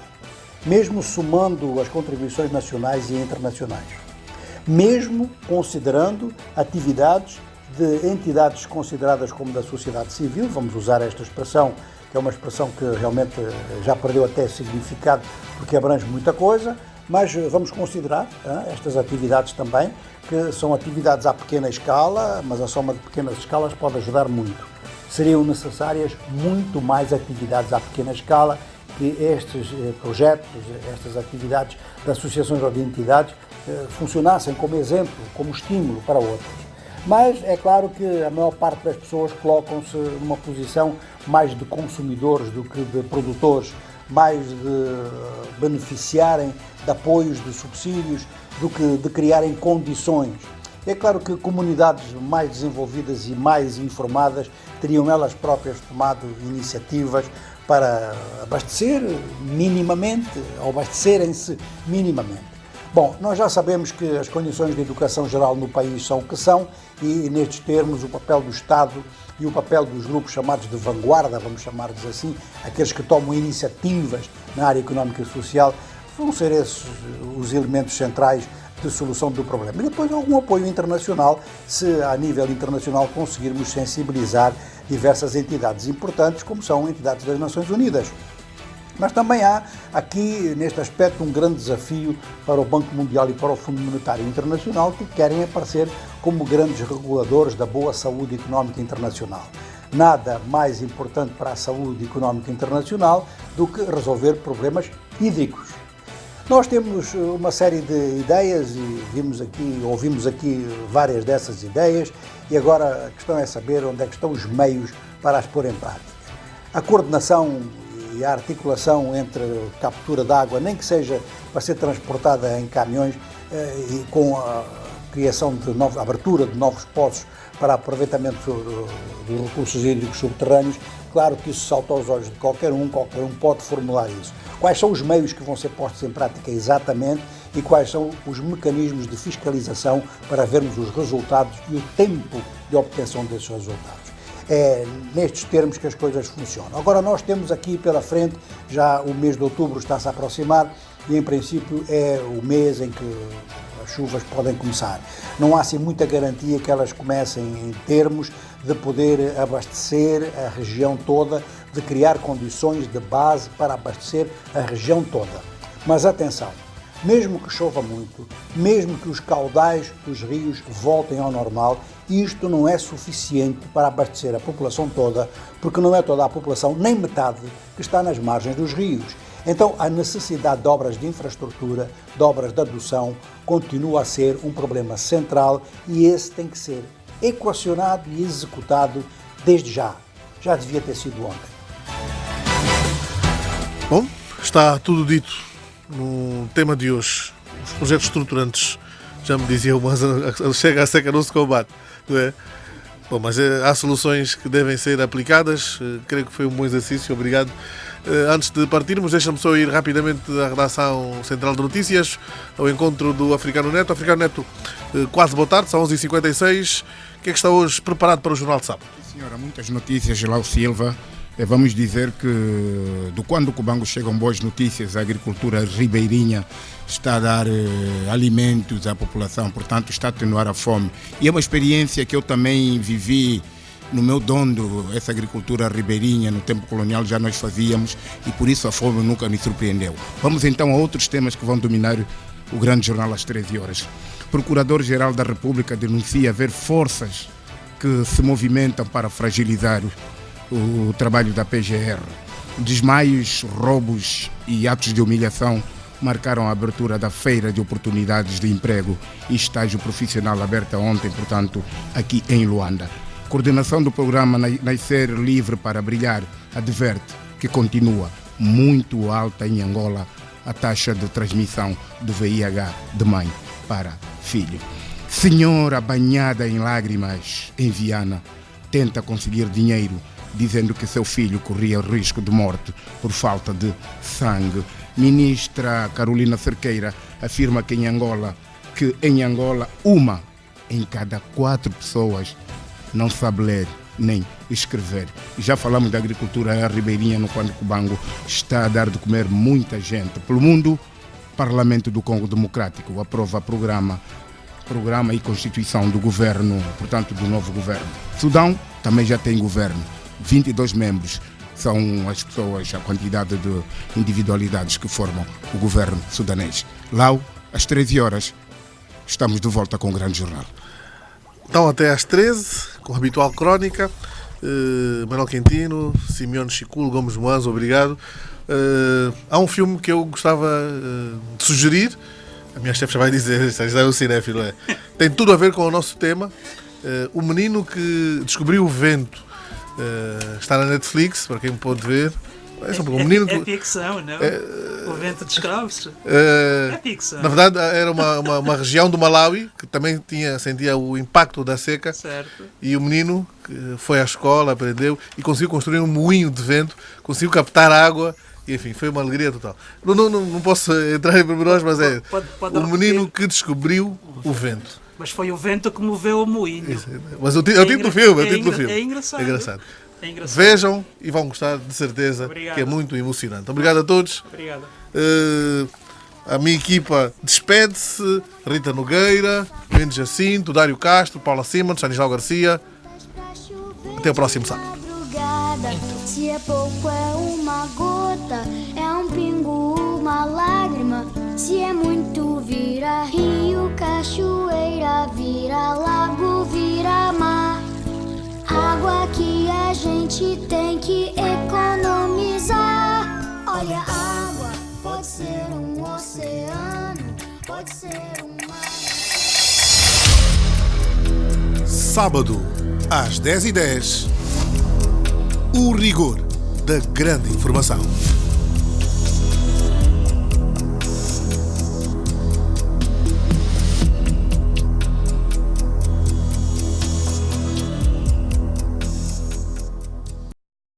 mesmo somando as contribuições nacionais e internacionais, mesmo considerando atividades de entidades consideradas como da sociedade civil, vamos usar esta expressão, que é uma expressão que realmente já perdeu até significado porque abrange muita coisa, mas vamos considerar estas atividades também, que são atividades à pequena escala, mas a soma de pequenas escalas pode ajudar muito. Seriam necessárias muito mais atividades à pequena escala, que estes projetos, estas atividades de associações ou de entidades funcionassem como exemplo, como estímulo para outras. Mas é claro que a maior parte das pessoas colocam-se numa posição mais de consumidores do que de produtores, mais de beneficiarem de apoios, de subsídios, do que de criarem condições. É claro que comunidades mais desenvolvidas e mais informadas teriam elas próprias tomado iniciativas para abastecer minimamente, ou abastecerem-se minimamente. Bom, nós já sabemos que as condições de educação geral no país são o que são e, nestes termos, o papel do Estado e o papel dos grupos chamados de vanguarda, vamos chamar-lhes assim, aqueles que tomam iniciativas na área económica e social, vão ser esses os elementos centrais de solução do problema. E depois algum apoio internacional, se a nível internacional conseguirmos sensibilizar diversas entidades importantes, como são entidades das Nações Unidas. Mas também há aqui, neste aspecto, um grande desafio para o Banco Mundial e para o Fundo Monetário Internacional, que querem aparecer como grandes reguladores da boa saúde económica internacional. Nada mais importante para a saúde económica internacional do que resolver problemas hídricos. Nós temos uma série de ideias e ouvimos aqui várias dessas ideias e agora a questão é saber onde é que estão os meios para as pôr em prática. A coordenação e a articulação entre captura de água, nem que seja para ser transportada em caminhões e com a criação a abertura de novos poços para aproveitamento dos recursos hídricos subterrâneos, claro que isso salta aos olhos de qualquer um pode formular isso. Quais são os meios que vão ser postos em prática exatamente e quais são os mecanismos de fiscalização para vermos os resultados e o tempo de obtenção desses resultados. É nestes termos que as coisas funcionam. Agora nós temos aqui pela frente, já o mês de outubro está-se a aproximar e em princípio é o mês em que as chuvas podem começar. Não há assim muita garantia que elas comecem em termos de poder abastecer a região toda, de criar condições de base para abastecer a região toda. Mas atenção, mesmo que chova muito, mesmo que os caudais dos rios voltem ao normal, isto não é suficiente para abastecer a população toda, porque não é toda a população, nem metade, que está nas margens dos rios. Então, a necessidade de obras de infraestrutura, de obras de adução, continua a ser um problema central e esse tem que ser equacionado e executado desde já. Já devia ter sido ontem. Bom, está tudo dito no tema de hoje. Os projetos estruturantes, já me diziam, mas chega a seca não se combate, não é? Bom, mas há soluções que devem ser aplicadas. Creio que foi um bom exercício, obrigado. Antes de partirmos, deixa-me só ir rapidamente à redação Central de Notícias, ao encontro do Africano Neto. Africano Neto, quase boa tarde, são 11h56. O que é que está hoje preparado para o Jornal de Sábado? Senhora, muitas notícias, Lau Silva. Vamos dizer que, do quando o Cubango chegam boas notícias, a agricultura ribeirinha está a dar alimentos à população, portanto está a atenuar a fome. E é uma experiência que eu também vivi no meu dondo, essa agricultura ribeirinha, no tempo colonial já nós fazíamos e por isso a fome nunca me surpreendeu. Vamos então a outros temas que vão dominar o grande jornal às 13 horas. O Procurador-Geral da República denuncia haver forças que se movimentam para fragilizar o trabalho da PGR. Desmaios, roubos e atos de humilhação marcaram a abertura da Feira de Oportunidades de Emprego e Estágio Profissional aberta ontem, portanto, aqui em Luanda. Coordenação do programa Nascer Livre para Brilhar adverte que continua muito alta em Angola a taxa de transmissão do VIH de mãe para filho. Senhora banhada em lágrimas em Viana tenta conseguir dinheiro dizendo que seu filho corria risco de morte por falta de sangue. Ministra Carolina Cerqueira afirma que em Angola, uma em cada 4 pessoas não sabe ler nem escrever. Já falamos da agricultura ribeirinha no quando Cubango está a dar de comer muita gente. Pelo mundo, Parlamento do Congo Democrático aprova programa e constituição do governo, portanto do novo governo. Sudão também já tem governo. 22 membros são as pessoas, a quantidade de individualidades que formam o governo sudanês. Lá, às 13 horas, estamos de volta com o grande jornal. Então, até às 13, com a habitual crónica, Manuel Quintino, Simeone Chiculo, Gomes Moanzo, obrigado. Há um filme que eu gostava de sugerir, a minha chefe já vai dizer, já é um cinéfilo, é. Tem tudo a ver com o nosso tema, O Menino que Descobriu o Vento. Está na Netflix, para quem pode ver, O menino É ficção, não? O vento de escravos? É ficção. Na verdade, era uma região do Malawi que também sentia o impacto da seca. Certo. E o menino que foi à escola, aprendeu e conseguiu construir um moinho de vento, conseguiu captar água. E, enfim, foi uma alegria total. Não posso entrar em pormenores, mas o menino que descobriu o vento. Mas foi o vento que moveu o moinho. Isso, mas é o título do filme. É engraçado. É engraçado. Vejam e vão gostar, de certeza. Obrigado. Que é muito emocionante. Obrigado a todos. Obrigado. A minha equipa despede-se. Rita Nogueira, Mendes Jacinto, Dário Castro, Paula Simons, Stanislau Garcia. Até o próximo sábado. Se é pouco é uma gota, é um pingo, uma lágrima. Se é muito vira rio, cachoeira, vira lago, vira mar. Água que a gente tem que economizar. Olha, a água pode ser um oceano, pode ser um mar. Sábado, às 10h10, o rigor da grande informação.